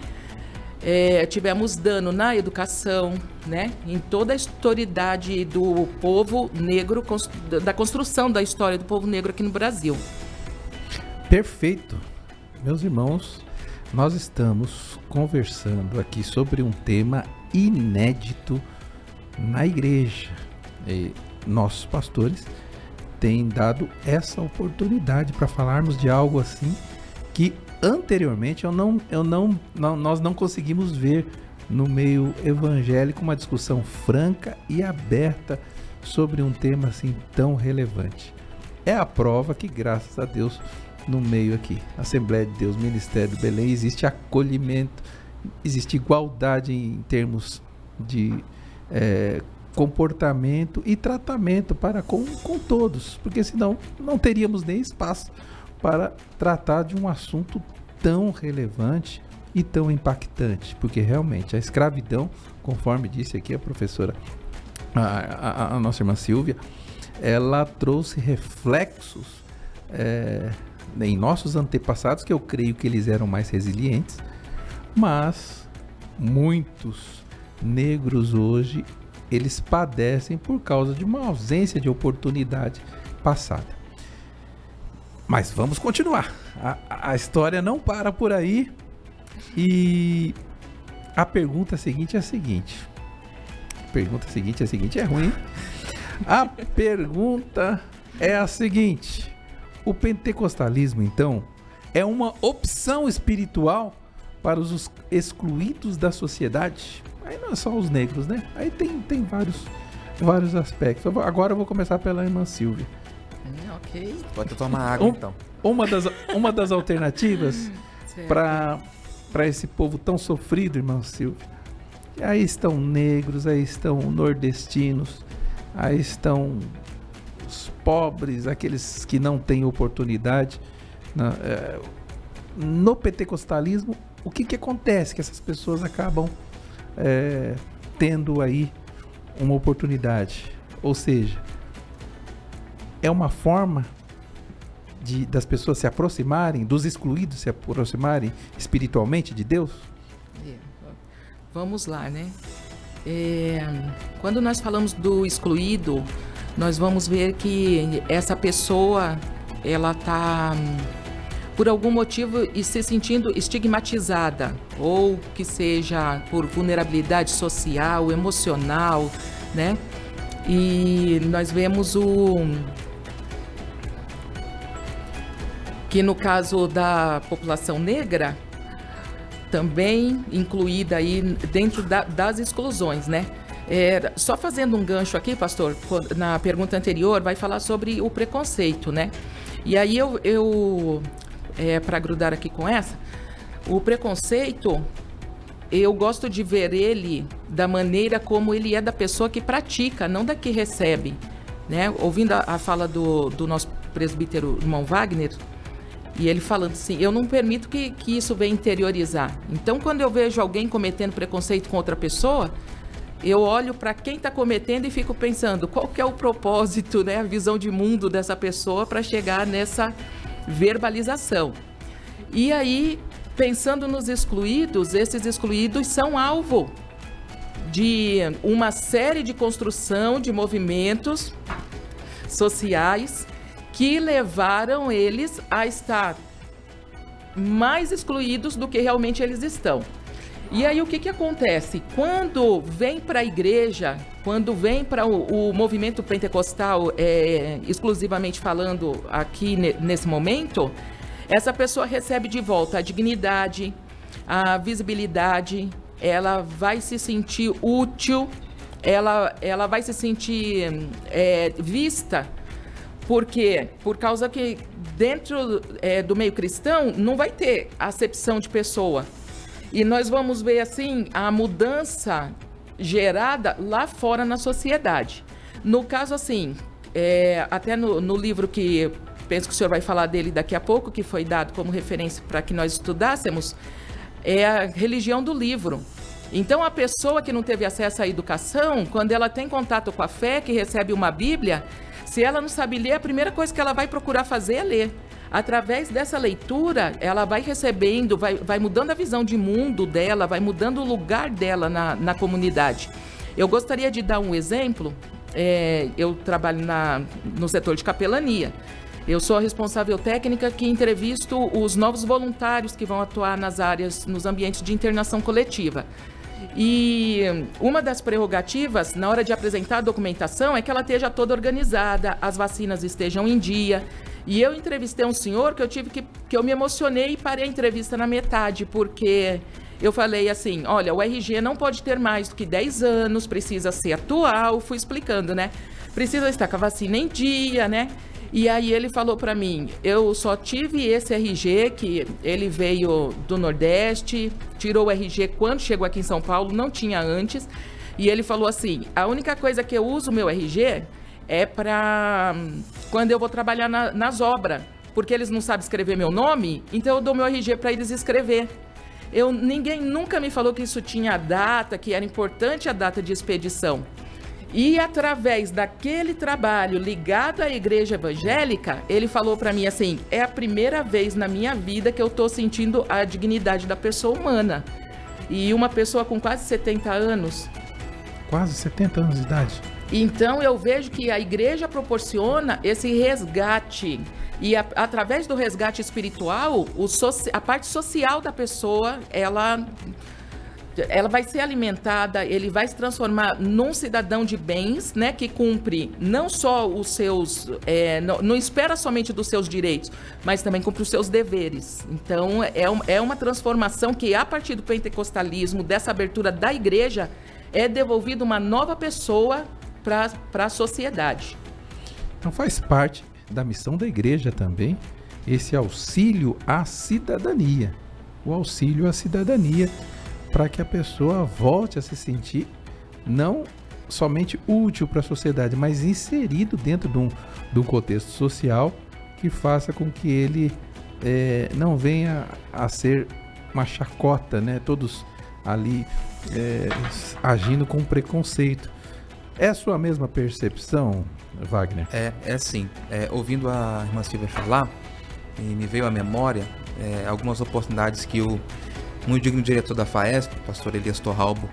tivemos dano na educação, né? Em toda a historicidade do povo negro, da construção da história do povo negro aqui no Brasil. Perfeito. Meus irmãos, nós estamos conversando aqui sobre um tema inédito na igreja. E nossos pastores têm dado essa oportunidade para falarmos de algo assim que anteriormente nós não conseguimos ver no meio evangélico uma discussão franca e aberta sobre um tema assim tão relevante. É a prova que, graças a Deus, no meio aqui, Assembleia de Deus, Ministério do Belém, existe acolhimento, existe igualdade em termos de comportamento e tratamento para com todos, porque senão não teríamos nem espaço para tratar de um assunto tão relevante e tão impactante, porque realmente a escravidão, conforme disse aqui a professora, a nossa irmã Silvia, ela trouxe reflexos em nossos antepassados, que eu creio que eles eram mais resilientes, mas muitos negros hoje eles padecem por causa de uma ausência de oportunidade passada. Mas vamos continuar. A história não para por aí. E a pergunta seguinte é a seguinte. É ruim. A pergunta é a seguinte. O pentecostalismo, então, é uma opção espiritual para os excluídos da sociedade. Aí não é só os negros, né? Aí tem vários aspectos. Agora eu vou começar pela irmã Silvia. Ok. Pode tomar água, então. Uma das alternativas para esse povo tão sofrido, irmã Silvia. Aí estão negros, aí estão nordestinos, aí estão os pobres, aqueles que não têm oportunidade. No pentecostalismo, o que acontece? Que essas pessoas acabam tendo aí uma oportunidade. Ou seja, é uma forma das pessoas se aproximarem, dos excluídos se aproximarem espiritualmente de Deus? Vamos lá, né? Quando nós falamos do excluído, nós vamos ver que essa pessoa, ela está, por algum motivo, se sentindo estigmatizada, ou que seja por vulnerabilidade social, emocional, né? E nós vemos que no caso da população negra, também incluída aí dentro das exclusões, né? Só fazendo um gancho aqui, pastor, na pergunta anterior, vai falar sobre o preconceito, né? E aí para grudar aqui com essa, o preconceito, eu gosto de ver ele da maneira como ele é da pessoa que pratica, não da que recebe, né? Ouvindo a fala do nosso presbítero irmão Wagner, e ele falando assim, eu não permito que isso venha interiorizar. Então, quando eu vejo alguém cometendo preconceito com outra pessoa, eu olho para quem está cometendo e fico pensando, qual que é o propósito, né, a visão de mundo dessa pessoa para chegar nessa verbalização. E aí, pensando nos excluídos, esses excluídos são alvo de uma série de construção de movimentos sociais que levaram eles a estar mais excluídos do que realmente eles estão. E aí o que acontece? Quando vem para a igreja, quando vem para o movimento pentecostal, exclusivamente falando aqui nesse momento, essa pessoa recebe de volta a dignidade, a visibilidade, ela vai se sentir útil, ela vai se sentir vista. Por quê? Por causa que dentro do meio cristão não vai ter acepção de pessoa. E nós vamos ver assim a mudança gerada lá fora na sociedade. No caso assim, até no livro que penso que o senhor vai falar dele daqui a pouco, que foi dado como referência para que nós estudássemos, é a religião do livro. Então a pessoa que não teve acesso à educação, quando ela tem contato com a fé, que recebe uma Bíblia, se ela não sabe ler, a primeira coisa que ela vai procurar fazer é ler. Através dessa leitura, ela vai recebendo, vai mudando a visão de mundo dela, vai mudando o lugar dela na comunidade. Eu gostaria de dar um exemplo. Eu trabalho no setor de capelania. Eu sou a responsável técnica que entrevisto os novos voluntários que vão atuar nas áreas, nos ambientes de internação coletiva. E uma das prerrogativas, na hora de apresentar a documentação, é que ela esteja toda organizada, as vacinas estejam em dia. E eu entrevistei um senhor que eu me emocionei e parei a entrevista na metade, porque eu falei assim, olha, o RG não pode ter mais do que 10 anos, precisa ser atual, fui explicando, né? Precisa estar com a vacina em dia, né? E aí ele falou para mim, eu só tive esse RG, que ele veio do Nordeste, tirou o RG quando chegou aqui em São Paulo, não tinha antes. E ele falou assim, a única coisa que eu uso o meu RG é para quando eu vou trabalhar nas obras, porque eles não sabem escrever meu nome, então eu dou meu RG para eles escrever. Ninguém nunca me falou que isso tinha data, que era importante a data de expedição. E através daquele trabalho ligado à igreja evangélica, ele falou para mim assim, é a primeira vez na minha vida que eu estou sentindo a dignidade da pessoa humana. E uma pessoa com quase 70 anos. Quase 70 anos de idade. Então eu vejo que a igreja proporciona esse resgate. E através do resgate espiritual, a parte social da pessoa, ela ela vai ser alimentada, ele vai se transformar num cidadão de bens, né, que cumpre não só os seus, não espera somente dos seus direitos, mas também cumpre os seus deveres. Então, é uma transformação que, a partir do pentecostalismo, dessa abertura da igreja, é devolvida uma nova pessoa para a sociedade. Então, faz parte da missão da igreja também esse auxílio à cidadania. O auxílio à cidadania, para que a pessoa volte a se sentir não somente útil para a sociedade, mas inserido dentro de um contexto social que faça com que ele não venha a ser uma chacota, né? Todos ali agindo com preconceito. É a sua mesma percepção, Wagner? É sim. Ouvindo a irmã Silvia falar, me veio à memória algumas oportunidades que o muito digno diretor da FAESP, o pastor Elias Torralbo,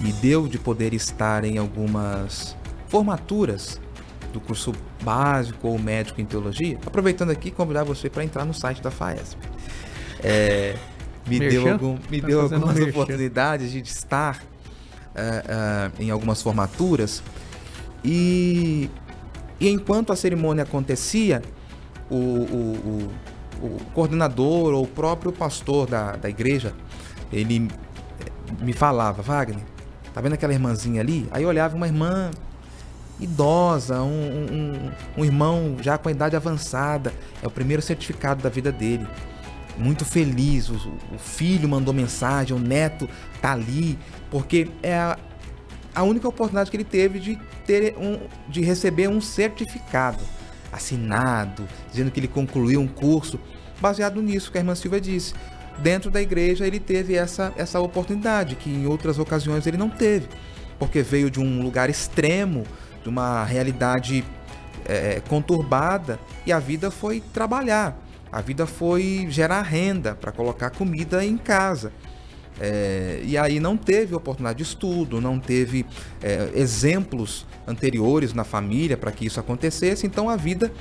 me deu de poder estar em algumas formaturas do curso básico ou médico em teologia. Aproveitando aqui, convidar você para entrar no site da FAESP. Me deu algumas oportunidades de estar em algumas formaturas e enquanto a cerimônia acontecia, o coordenador ou o próprio pastor da igreja, ele me falava: Wagner, tá vendo aquela irmãzinha ali? Aí eu olhava uma irmã idosa, um irmão já com a idade avançada, é o primeiro certificado da vida dele, muito feliz, o filho mandou mensagem, o neto tá ali, porque é a única oportunidade que ele teve de receber um certificado assinado, dizendo que ele concluiu um curso. Baseado nisso que a irmã Silvia disse, dentro da igreja ele teve essa oportunidade que em outras ocasiões ele não teve, porque veio de um lugar extremo, de uma realidade conturbada, e a vida foi trabalhar, a vida foi gerar renda para colocar comida em casa. E aí não teve oportunidade de estudo, não teve exemplos anteriores na família para que isso acontecesse. Então a vida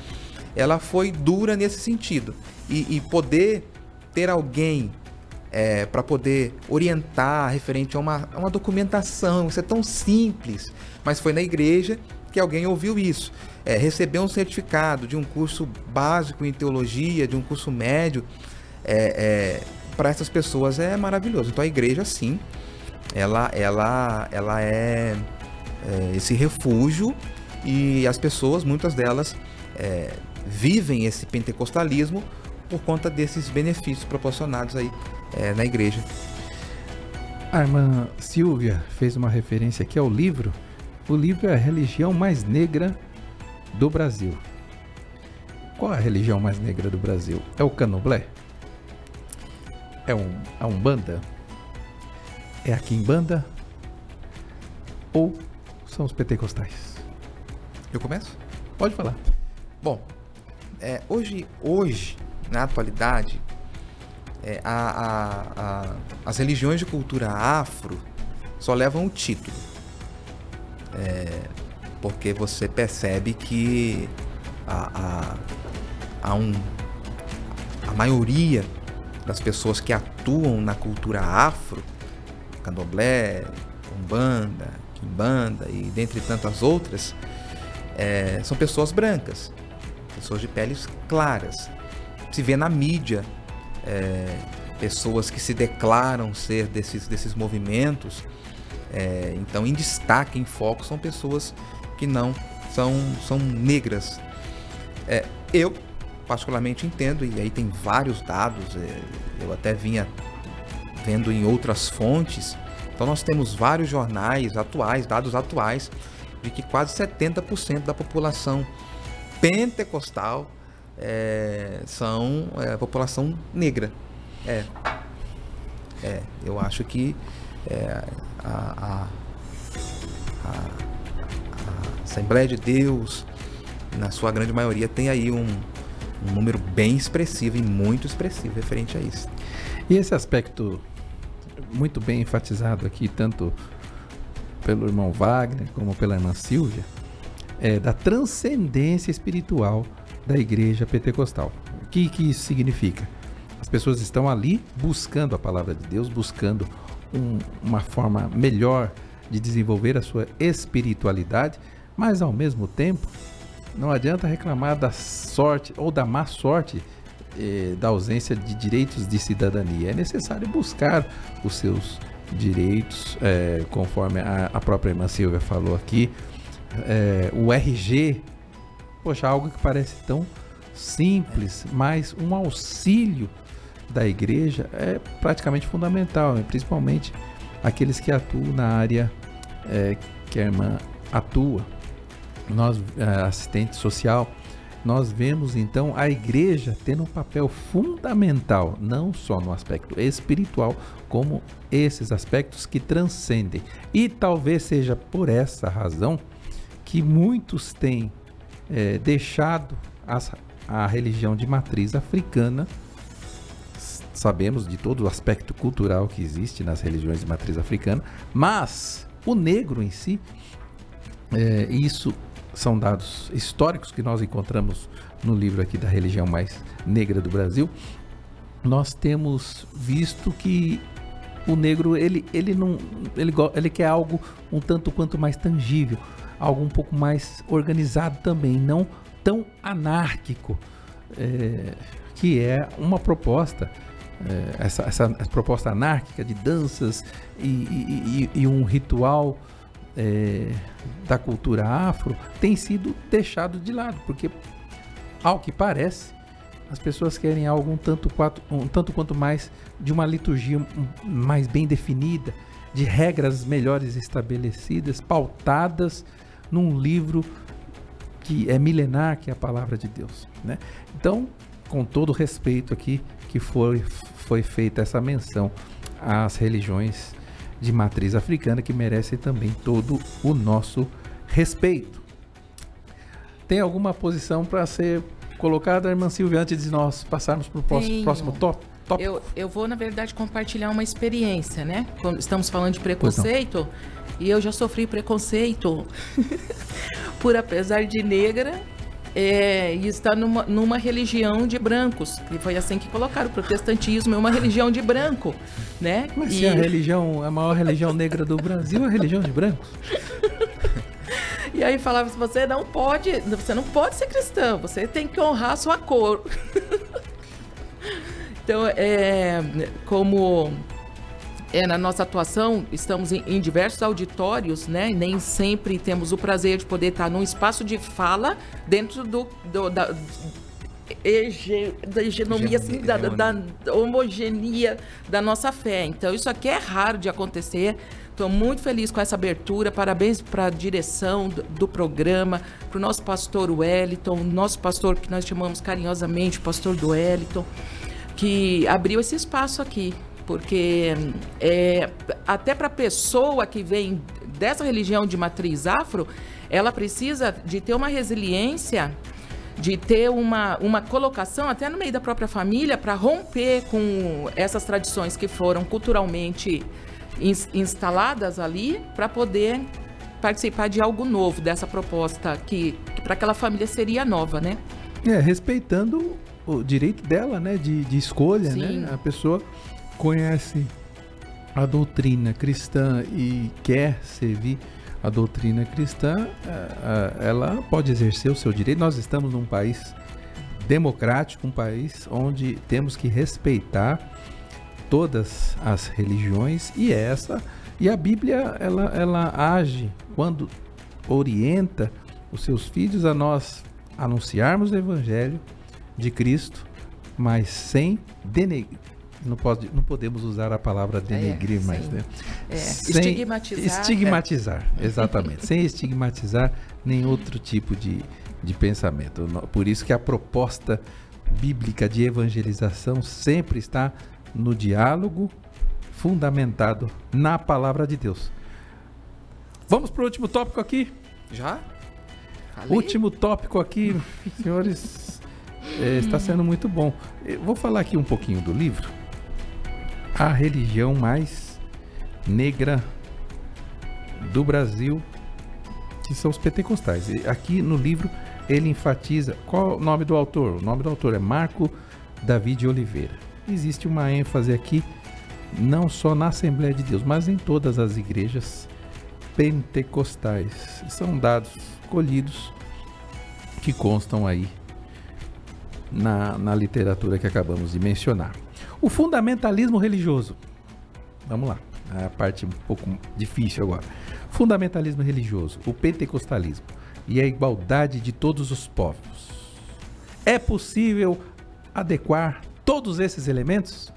ela foi dura nesse sentido, e poder ter alguém para poder orientar referente a uma documentação, isso é tão simples, mas foi na igreja que alguém ouviu isso, recebeu um certificado de um curso básico em teologia, de um curso médio, para essas pessoas é maravilhoso. Então a igreja, sim, ela é esse refúgio, e as pessoas, muitas delas, vivem esse pentecostalismo por conta desses benefícios proporcionados aí na igreja. A irmã Silvia fez uma referência aqui ao livro. O livro é a religião mais negra do Brasil. Qual é a religião mais negra do Brasil? É o candomblé? É a Umbanda? É a Quimbanda? Ou são os pentecostais? Eu começo? Pode falar. Bom, hoje, na atualidade, as religiões de cultura afro só levam o título. Porque você percebe que a maioria das pessoas que atuam na cultura afro, candomblé, umbanda, quimbanda e dentre tantas outras, são pessoas brancas, pessoas de peles claras. Se vê na mídia pessoas que se declaram ser desses movimentos, então em destaque, em foco, são pessoas que não são negras. Eu particularmente entendo, e aí tem vários dados, eu até vinha vendo em outras fontes, então nós temos vários jornais atuais, dados atuais, de que quase 70% da população pentecostal são população negra. Eu acho que a Assembleia de Deus, na sua grande maioria, tem aí um número bem expressivo e muito expressivo referente a isso. E esse aspecto muito bem enfatizado aqui, tanto pelo irmão Wagner como pela irmã Silvia, da transcendência espiritual da igreja pentecostal. O que isso significa? As pessoas estão ali buscando a palavra de Deus, buscando uma forma melhor de desenvolver a sua espiritualidade, mas ao mesmo tempo não adianta reclamar da sorte ou da má sorte da ausência de direitos de cidadania. É necessário buscar os seus direitos, conforme a própria irmã Silvia falou aqui, o RG, poxa, algo que parece tão simples, mas um auxílio da igreja é praticamente fundamental, principalmente aqueles que atuam na área que a irmã atua, nós, assistente social. Nós vemos então a igreja tendo um papel fundamental, não só no aspecto espiritual, como esses aspectos que transcendem. E talvez seja por essa razão que muitos têm deixado a religião de matriz africana. Sabemos de todo o aspecto cultural que existe nas religiões de matriz africana, mas o negro em si, isso são dados históricos que nós encontramos no livro aqui da religião mais negra do Brasil. Nós temos visto que o negro ele quer algo um tanto quanto mais tangível, algo um pouco mais organizado também, não tão anárquico, que é uma proposta, essa proposta anárquica de danças e um ritual da cultura afro tem sido deixado de lado, porque ao que parece as pessoas querem algo um tanto quanto mais de uma liturgia mais bem definida, de regras melhores estabelecidas, pautadas num livro que é milenar, que é a palavra de Deus, né? Então, com todo respeito aqui, que foi feita essa menção às religiões de matriz africana, que merecem também todo o nosso respeito. Tem alguma posição para ser colocada, irmã Silvia, antes de nós passarmos para o próximo tópico? Eu vou, na verdade, compartilhar uma experiência, né? Quando estamos falando de preconceito, e eu já sofri preconceito por apesar de negra e estar numa religião de brancos, que foi assim que colocaram, o protestantismo é uma religião de branco, né? Mas se a maior religião negra do Brasil é a religião de brancos. E aí falava assim, você não pode ser cristão, você tem que honrar a sua cor. Então, como na nossa atuação, estamos em diversos auditórios, né? Nem sempre temos o prazer de poder estar num espaço de fala dentro da hegemonia, assim, da homogeneia da nossa fé. Então, isso aqui é raro de acontecer. Estou muito feliz com essa abertura. Parabéns para a direção do programa, para o nosso pastor Wellington, nosso pastor que nós chamamos carinhosamente, o pastor do Wellington, que abriu esse espaço aqui. Porque até para a pessoa que vem dessa religião de matriz afro, ela precisa de ter uma resiliência, de ter uma colocação até no meio da própria família para romper com essas tradições que foram culturalmente instaladas ali, para poder participar de algo novo, dessa proposta que para aquela família seria nova, né? Respeitando o direito dela, né, de escolha, Sim. né? A pessoa conhece a doutrina cristã e quer servir a doutrina cristã, ela pode exercer o seu direito. Nós estamos num país democrático, um país onde temos que respeitar todas as religiões, e a Bíblia ela age quando orienta os seus filhos a nós anunciarmos o Evangelho de Cristo, mas sem denegrir. Não podemos usar a palavra denegrir mais, né? Sem estigmatizar, exatamente. Sem estigmatizar nem outro tipo de pensamento. Por isso que a proposta bíblica de evangelização sempre está no diálogo fundamentado na palavra de Deus. Vamos para o último tópico aqui? Já? Último tópico aqui, senhores, está sendo muito bom. Eu vou falar aqui um pouquinho do livro. A religião mais negra do Brasil, que são os pentecostais. E aqui no livro ele enfatiza. Qual é o nome do autor? O nome do autor é Marco David Oliveira. Existe uma ênfase aqui não só na Assembleia de Deus, mas em todas as igrejas pentecostais. São dados colhidos que constam aí na literatura que acabamos de mencionar. O fundamentalismo religioso. Vamos lá, a parte um pouco difícil agora. Fundamentalismo religioso, o pentecostalismo e a igualdade de todos os povos. É possível adequar todos esses elementos?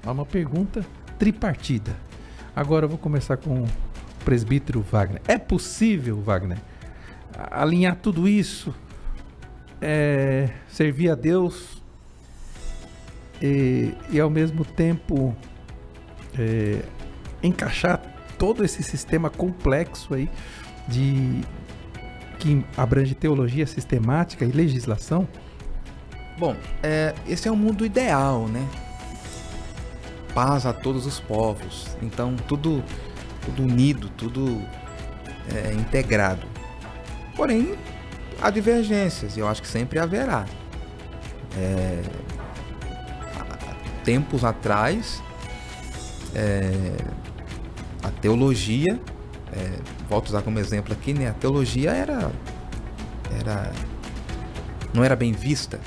É uma pergunta tripartida. Agora eu vou começar com o presbítero Wagner. É possível, Wagner, alinhar tudo isso, servir a Deus e ao mesmo tempo encaixar todo esse sistema complexo aí que abrange teologia sistemática e legislação? Bom, esse é o mundo ideal, né? Paz a todos os povos. Então, tudo unido, tudo integrado. Porém, há divergências, e eu acho que sempre haverá. Tempos atrás, a teologia, volto a usar como exemplo aqui, né? A teologia não era bem vista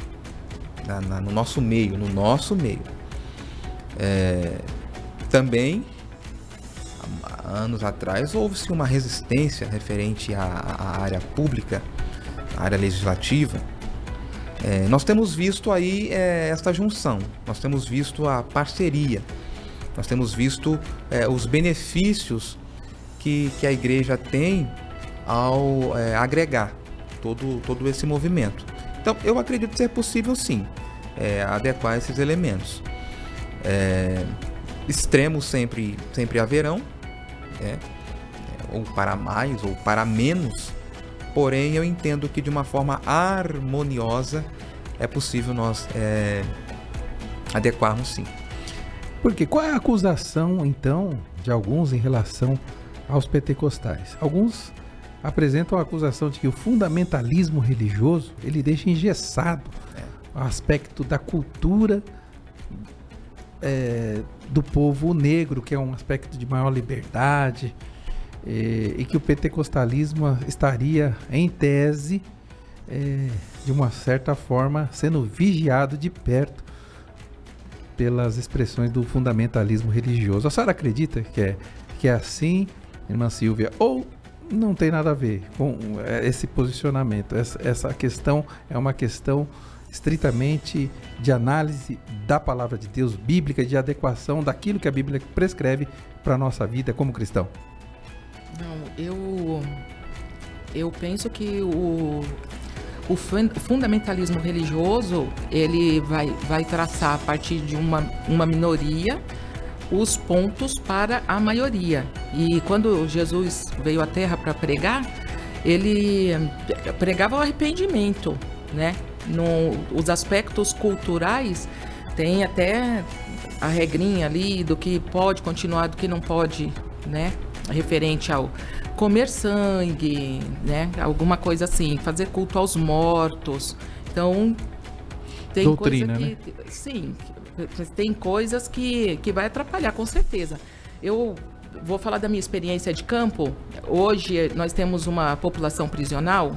no nosso meio, Também, há anos atrás, houve-se uma resistência referente à área pública, à área legislativa. Nós temos visto aí esta junção, nós temos visto a parceria, nós temos visto os benefícios que a igreja tem ao agregar todo esse movimento. Então, eu acredito ser possível, sim, adequar esses elementos. Extremos sempre haverão, ou para mais ou para menos, porém eu entendo que de uma forma harmoniosa é possível nós adequarmos, sim. Porque qual é a acusação, então, de alguns em relação aos pentecostais? Alguns apresentam a acusação de que o fundamentalismo religioso, ele deixa engessado o aspecto da cultura do povo negro, que é um aspecto de maior liberdade, e que o pentecostalismo estaria, em tese, de uma certa forma, sendo vigiado de perto pelas expressões do fundamentalismo religioso. A senhora acredita que é assim, irmã Silvia, ou não tem nada a ver com esse posicionamento? Essa questão é uma questão estritamente de análise da palavra de Deus bíblica, de adequação daquilo que a Bíblia prescreve para a nossa vida como cristão? Não, eu penso que o fundamentalismo religioso, ele vai traçar a partir de uma minoria os pontos para a maioria. E quando Jesus veio à Terra para pregar, ele pregava o arrependimento, né? Os aspectos culturais, tem até a regrinha ali do que pode continuar, do que não pode, né? Referente ao comer sangue, né? Alguma coisa assim, fazer culto aos mortos. Então, tem doutrina, coisa que... Né? Sim, tem coisas que vai atrapalhar, com certeza. Eu vou falar da minha experiência de campo. Hoje, nós temos uma população prisional,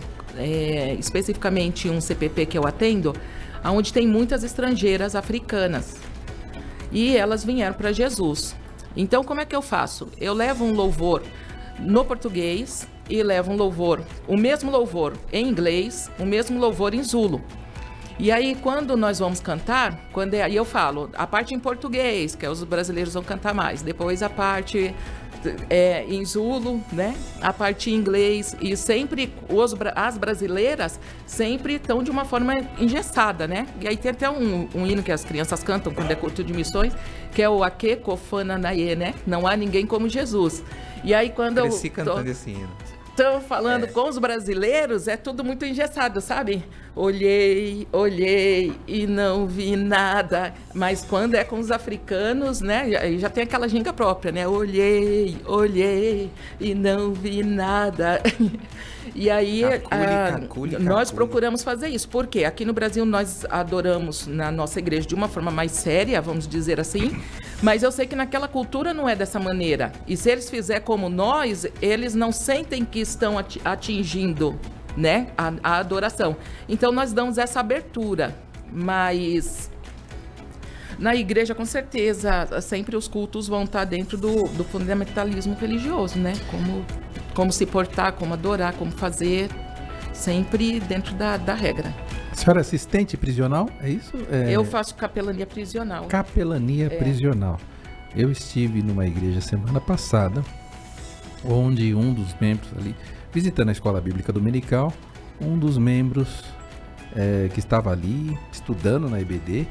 especificamente um CPP que eu atendo, onde tem muitas estrangeiras africanas. E elas vieram para Jesus. Então, como é que eu faço? Eu levo um louvor no português e levo um louvor, o mesmo louvor em inglês, o mesmo louvor em Zulu. E aí, quando nós vamos cantar, aí eu falo a parte em português, que os brasileiros vão cantar mais, depois a parte em Zulu, né? A parte em inglês, e sempre as brasileiras sempre estão de uma forma engessada, né? E aí tem até um hino que as crianças cantam quando é culto de missões, que é o Akekofananaye, né? Não há ninguém como Jesus. E aí quando cresci cantando esse hino. Então, falando com os brasileiros, é tudo muito engessado, sabe? Olhei, olhei e não vi nada. Mas quando é com os africanos, né? Já tem aquela ginga própria, né? Olhei, olhei e não vi nada. E aí, nós procuramos fazer isso. Por quê? Aqui no Brasil, nós adoramos na nossa igreja de uma forma mais séria, vamos dizer assim. Mas eu sei que naquela cultura não é dessa maneira. E se eles fizerem como nós, eles não sentem que estão atingindo, né, a adoração. Então, nós damos essa abertura. Mas na igreja, com certeza, sempre os cultos vão estar dentro do fundamentalismo religioso, né? Como se portar, como adorar, como fazer, sempre dentro da regra. A senhora é assistente prisional, é isso? Eu faço capelania prisional. Capelania prisional. Eu estive numa igreja semana passada, onde um dos membros ali, visitando a escola bíblica dominical, um dos membros que estava ali estudando na EBD,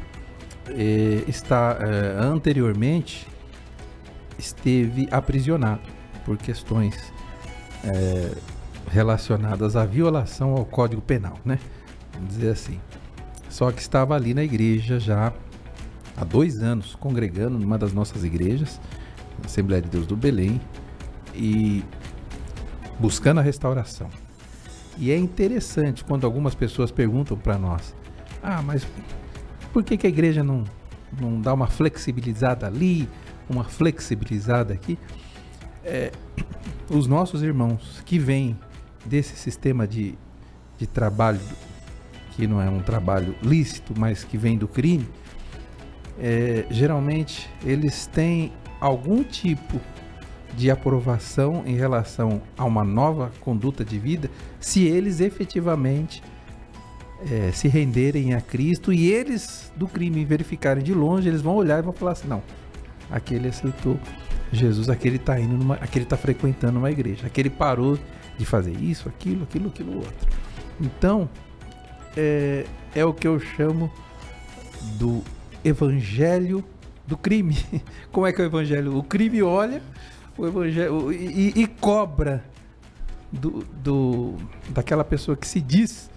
anteriormente esteve aprisionado por questões relacionadas à violação ao Código Penal, né? Vamos dizer assim. Só que estava ali na igreja já há 2 anos, congregando numa das nossas igrejas, na Assembleia de Deus do Belém, e buscando a restauração. E é interessante quando algumas pessoas perguntam para nós: mas por que a igreja não dá uma flexibilizada ali, uma flexibilizada aqui? Os nossos irmãos que vêm desse sistema de trabalho, que não é um trabalho lícito, mas que vem do crime, geralmente eles têm algum tipo de aprovação em relação a uma nova conduta de vida, se eles efetivamente se renderem a Cristo, e eles do crime verificarem de longe, eles vão olhar e vão falar assim: não, aquele aceitou Jesus, aquele está aquele está frequentando uma igreja, aquele parou de fazer isso, aquilo outro. Então, é o que eu chamo do evangelho do crime. Como é que é o evangelho? O crime olha o evangelho e cobra daquela pessoa que se diz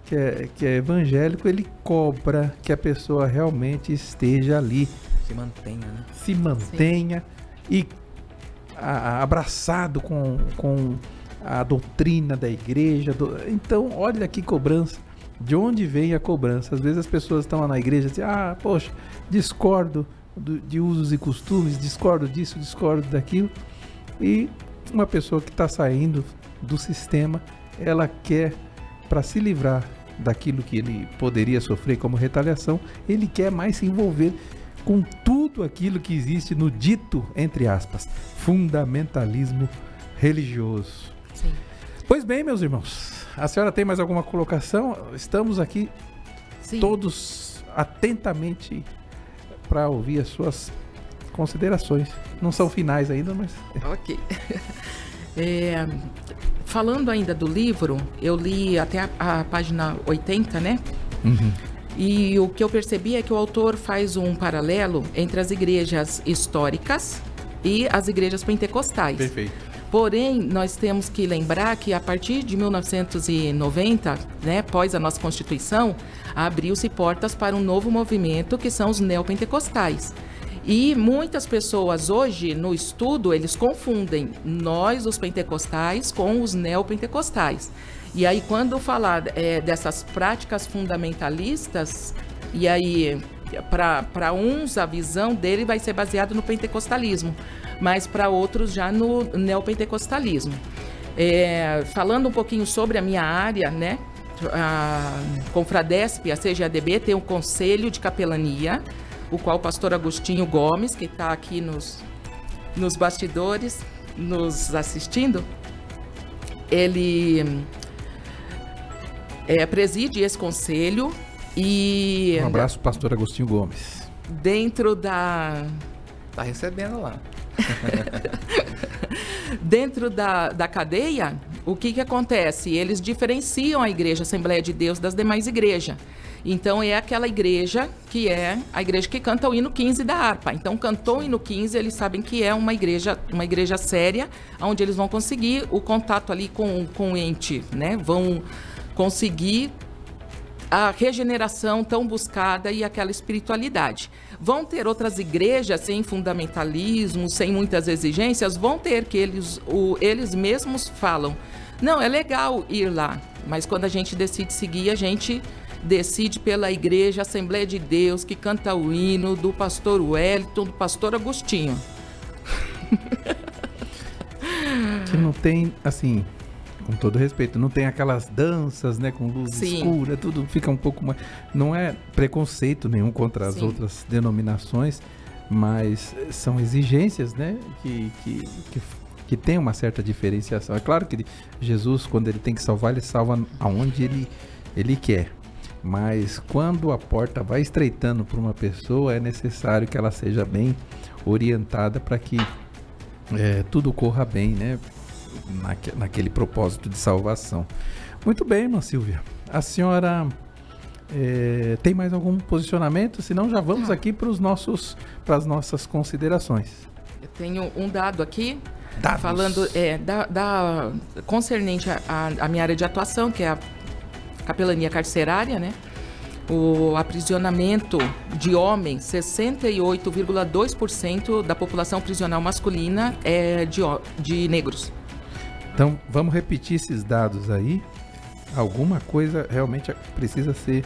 que é evangélico, ele cobra que a pessoa realmente esteja ali. Se mantenha, né? Se mantenha. Sim. E abraçado com a doutrina da igreja. Então, olha que cobrança. De onde vem a cobrança? Às vezes as pessoas estão lá na igreja e dizem: poxa, discordo de usos e costumes, discordo disso, discordo daquilo. E uma pessoa que está saindo do sistema, ela quer, para se livrar daquilo que ele poderia sofrer como retaliação, ele quer mais se envolver com tudo aquilo que existe no dito, entre aspas, fundamentalismo religioso. Sim. Pois bem, meus irmãos, a senhora tem mais alguma colocação? Estamos aqui todos atentamente para ouvir as suas considerações. Não são finais ainda, mas... Ok. Falando ainda do livro, eu li até a página 80, né? Uhum. E o que eu percebi é que o autor faz um paralelo entre as igrejas históricas e as igrejas pentecostais. Perfeito. Porém, nós temos que lembrar que a partir de 1990, né, após a nossa Constituição, abriu-se portas para um novo movimento, que são os neopentecostais. E muitas pessoas hoje, no estudo, eles confundem nós, os pentecostais, com os neopentecostais. E aí, quando falar dessas práticas fundamentalistas, e aí, para uns, a visão dele vai ser baseada no pentecostalismo, mas para outros já no neopentecostalismo. Falando um pouquinho sobre a minha área, né? A Confradesp, a CGADB, tem um conselho de capelania, o qual o pastor Agostinho Gomes, que está aqui nos bastidores, nos assistindo, ele preside esse conselho. E um abraço, pastor Agostinho Gomes. Dentro da... Tá recebendo lá. Dentro da cadeia, o que acontece? Eles diferenciam a Igreja Assembleia de Deus das demais igrejas. Então é aquela igreja que é a igreja que canta o hino 15 da harpa. Então cantou o hino 15, eles sabem que é uma igreja séria, onde eles vão conseguir o contato ali com o ente, né? Vão conseguir a regeneração tão buscada e aquela espiritualidade. Vão ter outras igrejas sem fundamentalismo, sem muitas exigências, vão ter que eles mesmos falam, não, é legal ir lá, mas quando a gente decide seguir, a gente decide pela Igreja Assembleia de Deus, que canta o hino do pastor Wellington, do pastor Agostinho. Que não tem, assim, com todo respeito, não tem aquelas danças, né, com luz escura, tudo fica um pouco mais... Não é preconceito nenhum contra as outras denominações, mas são exigências, né, que tem uma certa diferenciação. É claro que Jesus, quando ele tem que salvar, ele salva aonde ele quer. Mas quando a porta vai estreitando para uma pessoa, é necessário que ela seja bem orientada para que tudo corra bem, né? Naquele propósito de salvação. Muito bem, irmã Silvia. A senhora tem mais algum posicionamento? Senão já vamos aqui para as nossas considerações. Eu tenho um dado aqui. Dados. Falando concernente à minha área de atuação, que é a capelania carcerária, né? O aprisionamento de homens, 68,2% da população prisional masculina é de negros. Então, vamos repetir esses dados aí. Alguma coisa realmente precisa ser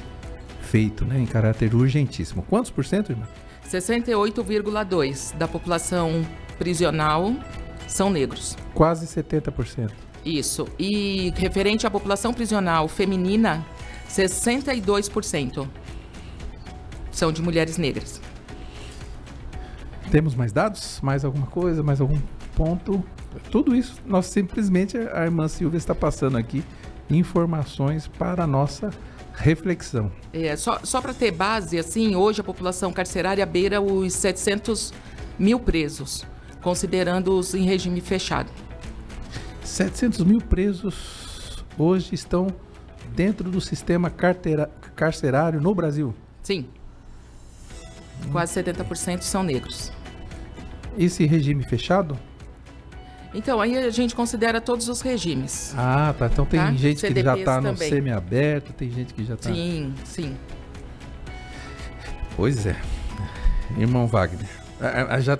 feito, né? Em caráter urgentíssimo. Quantos por cento, irmã? 68,2% da população prisional são negros. Quase 70%. Isso. E referente à população prisional feminina, 62% são de mulheres negras. Temos mais dados? Mais alguma coisa? Mais algum ponto? Tudo isso, nós simplesmente, a irmã Silvia está passando aqui informações para a nossa reflexão. Só para ter base, assim, hoje a população carcerária beira os 700 mil presos, considerando-os em regime fechado. 700 mil presos hoje estão dentro do sistema carcerário no Brasil? Sim. Quase 70% são negros. Esse regime fechado? Então, aí a gente considera todos os regimes. Ah, tá. Então tem gente CDPs que já está no também. semiaberto, tem gente que já está... Sim, sim. Pois é. Irmão Wagner.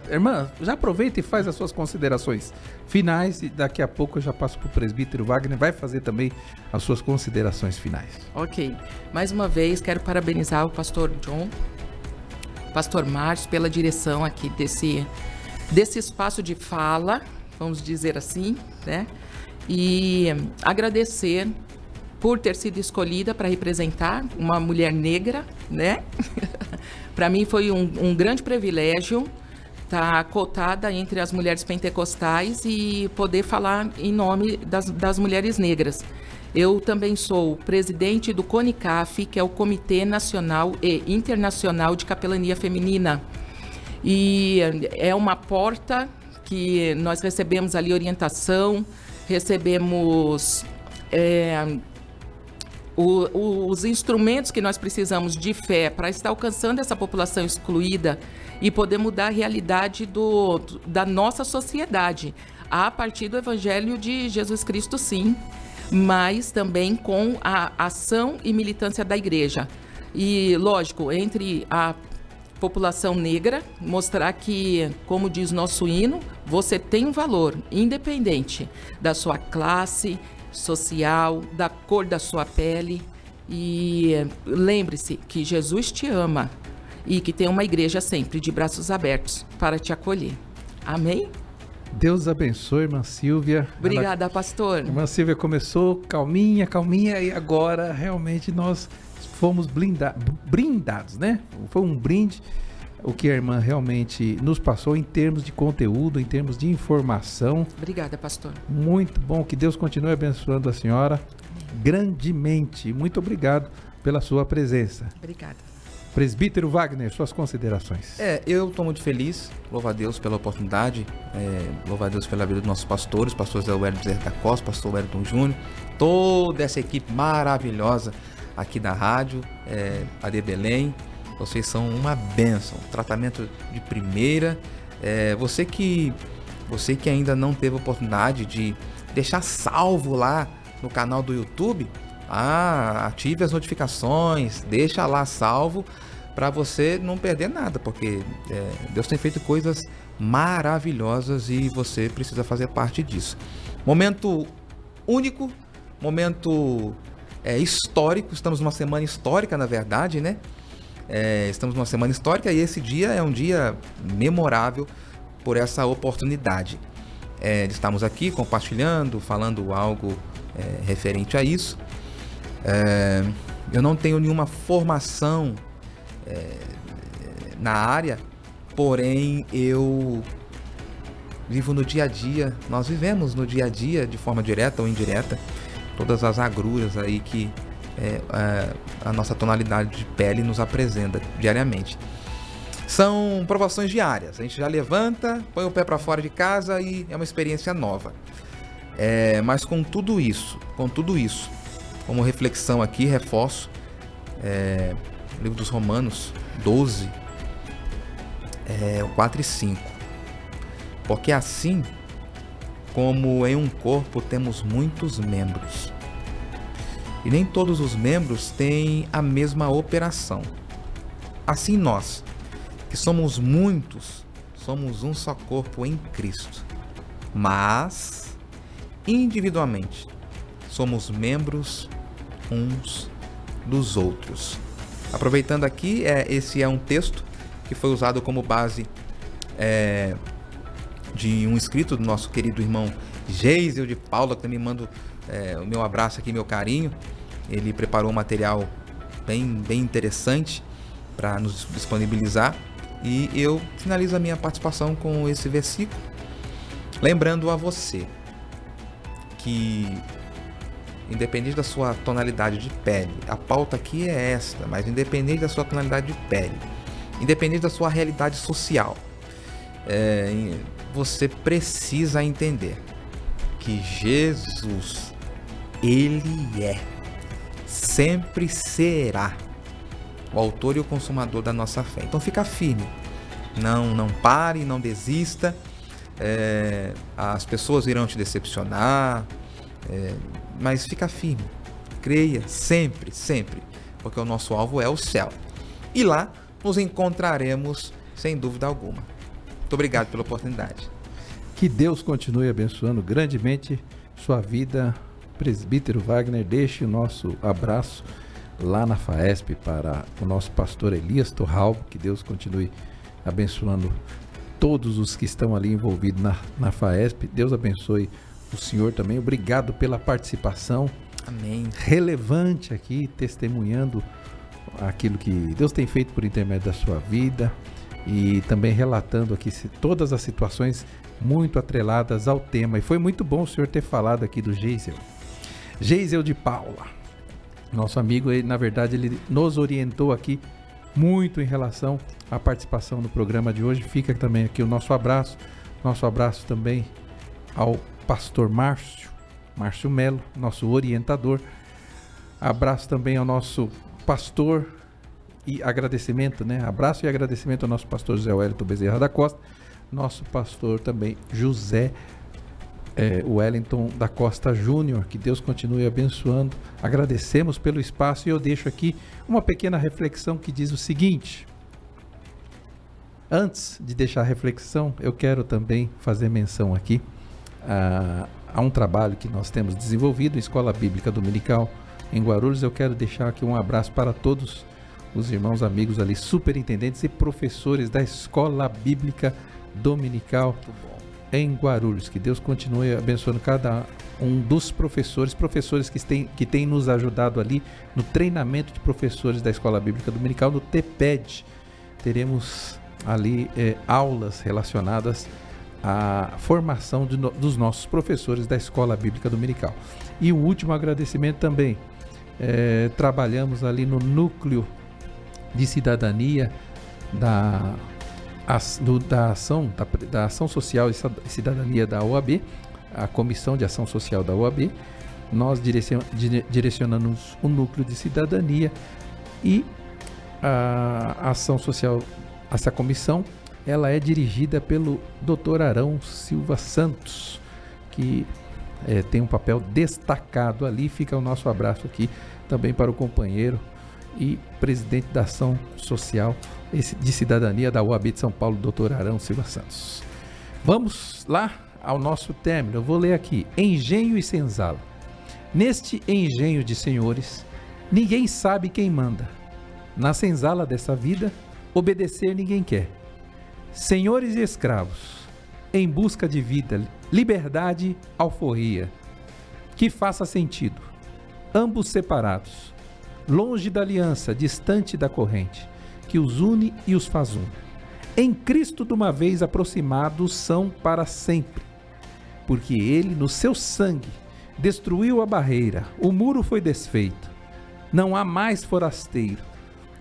Irmã, já aproveita e faz as suas considerações finais e daqui a pouco eu já passo para o presbítero Wagner, vai fazer também as suas considerações finais. Ok. Mais uma vez, quero parabenizar o pastor John, o pastor Márcio, pela direção aqui desse espaço de fala, vamos dizer assim, né? E agradecer por ter sido escolhida para representar uma mulher negra, né? Para mim foi um grande privilégio estar cotada entre as mulheres pentecostais e poder falar em nome das mulheres negras. Eu também sou presidente do CONICAF, que é o Comitê Nacional e Internacional de Capelania Feminina. E é uma porta que nós recebemos ali orientação, recebemos os instrumentos que nós precisamos de fé para estar alcançando essa população excluída e poder mudar a realidade da nossa sociedade, a partir do Evangelho de Jesus Cristo, sim, mas também com a ação e militância da igreja. E, lógico, entre a população negra, mostrar que, como diz nosso hino, você tem um valor, independente da sua classe social, da cor da sua pele. E lembre-se que Jesus te ama e que tem uma igreja sempre de braços abertos para te acolher. Amém? Deus abençoe, irmã Silvia. Obrigada, pastor. Irmã Silvia começou calminha, e agora realmente nós fomos brindados, né? Foi um brinde o que a irmã realmente nos passou em termos de conteúdo, em termos de informação. Obrigada, pastor. Muito bom, que Deus continue abençoando a senhora grandemente. Muito obrigado pela sua presença. Obrigada. Presbítero Wagner, suas considerações. Eu estou muito feliz, louvo a Deus pela oportunidade, louvo a Deus pela vida dos nossos pastores, pastor Zé Wellington da Costa, pastor Wellington Júnior, toda essa equipe maravilhosa aqui da rádio, AD Belém. Vocês são uma bênção, tratamento de primeira. Você que ainda não teve oportunidade de deixar salvo lá no canal do YouTube, ative as notificações, deixa lá salvo para você não perder nada, porque Deus tem feito coisas maravilhosas e você precisa fazer parte disso. Momento único, momento histórico. Estamos numa semana histórica, na verdade, né? Estamos numa semana histórica e esse dia é um dia memorável por essa oportunidade de estarmos aqui compartilhando, falando algo referente a isso. Eu não tenho nenhuma formação na área, porém eu vivo no dia a dia, nós vivemos no dia a dia, de forma direta ou indireta, todas as agruras aí que a nossa tonalidade de pele nos apresenta diariamente. São provações diárias, a gente já levanta, põe o pé para fora de casa e é uma experiência nova. Mas com tudo isso, como reflexão aqui, reforço o livro dos Romanos 12, 4 e 5. Porque assim como em um corpo temos muitos membros, e nem todos os membros têm a mesma operação. Assim nós, que somos muitos, somos um só corpo em Cristo, mas individualmente somos membros uns dos outros. Aproveitando aqui, esse é um texto que foi usado como base de um escrito do nosso querido irmão Geisel de Paula, que também mando o meu abraço aqui, meu carinho. Ele preparou um material bem interessante para nos disponibilizar, e eu finalizo a minha participação com esse versículo, lembrando a você que, independente da sua tonalidade de pele, a pauta aqui é esta, mas independente da sua tonalidade de pele, independente da sua realidade social, você precisa entender que Jesus, Ele sempre será o autor e o consumador da nossa fé. Então fica firme, não pare, não desista. As pessoas irão te decepcionar, mas fica firme, creia sempre, porque o nosso alvo é o céu, e lá nos encontraremos sem dúvida alguma. Muito obrigado pela oportunidade. Que Deus continue abençoando grandemente sua vida, presbítero Wagner. Deixe o nosso abraço lá na FAESP para o nosso pastor Elias Torralbo. Que Deus continue abençoando todos os que estão ali envolvidos na FAESP. Deus abençoe o senhor também. Obrigado pela participação. Amém. Relevante aqui, testemunhando aquilo que Deus tem feito por intermédio da sua vida, e também relatando aqui todas as situações muito atreladas ao tema. E foi muito bom o senhor ter falado aqui do Geisel de Paula. Nosso amigo, na verdade, ele nos orientou aqui muito em relação à participação no programa de hoje. Fica também aqui o nosso abraço também ao pastor Márcio Melo, nosso orientador. Abraço também ao nosso pastor e agradecimento, né? Abraço e agradecimento ao nosso pastor José Wellington Bezerra da Costa, nosso pastor também José Wellington da Costa Júnior. Que Deus continue abençoando. Agradecemos pelo espaço, e eu deixo aqui uma pequena reflexão que diz o seguinte. Antes de deixar a reflexão, eu quero também fazer menção aqui a um trabalho que nós temos desenvolvido, Escola Bíblica Dominical em Guarulhos. Eu quero deixar aqui um abraço para todos os irmãos, amigos ali, superintendentes e professores da Escola Bíblica Dominical em Guarulhos. Que Deus continue abençoando cada um dos professores que têm nos ajudado ali no treinamento de professores da Escola Bíblica Dominical, no TPED. Teremos ali aulas relacionadas à formação dos nossos professores da Escola Bíblica Dominical. E o último agradecimento também, trabalhamos ali no núcleo de cidadania da ação social e cidadania da OAB, a Comissão de Ação Social da OAB, nós direcionamos o núcleo de cidadania e a ação social, essa comissão, ela é dirigida pelo Dr. Arão Silva Santos, que tem um papel destacado ali. Fica o nosso abraço aqui também para o companheiro e presidente da ação social de cidadania da UAB de São Paulo, Dr. Arão Silva Santos. Vamos lá ao nosso término. Eu vou ler aqui: engenho e senzala. Neste engenho de senhores, ninguém sabe quem manda. Na senzala dessa vida, obedecer ninguém quer. Senhores e escravos, em busca de vida, liberdade, alforria, que faça sentido, ambos separados, longe da aliança, distante da corrente, que os une e os faz um. Em Cristo, de uma vez aproximados, são para sempre, porque Ele, no seu sangue, destruiu a barreira, o muro foi desfeito, não há mais forasteiro,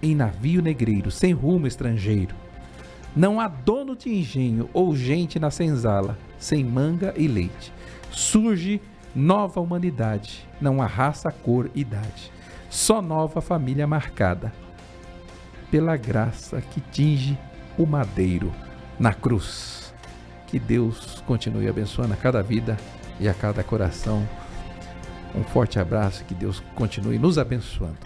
em navio negreiro, sem rumo estrangeiro. Não há dono de engenho ou gente na senzala, sem manga e leite. Surge nova humanidade, não há raça, cor, idade. Só nova família marcada pela graça que tinge o madeiro na cruz. Que Deus continue abençoando a cada vida e a cada coração. Um forte abraço, que Deus continue nos abençoando.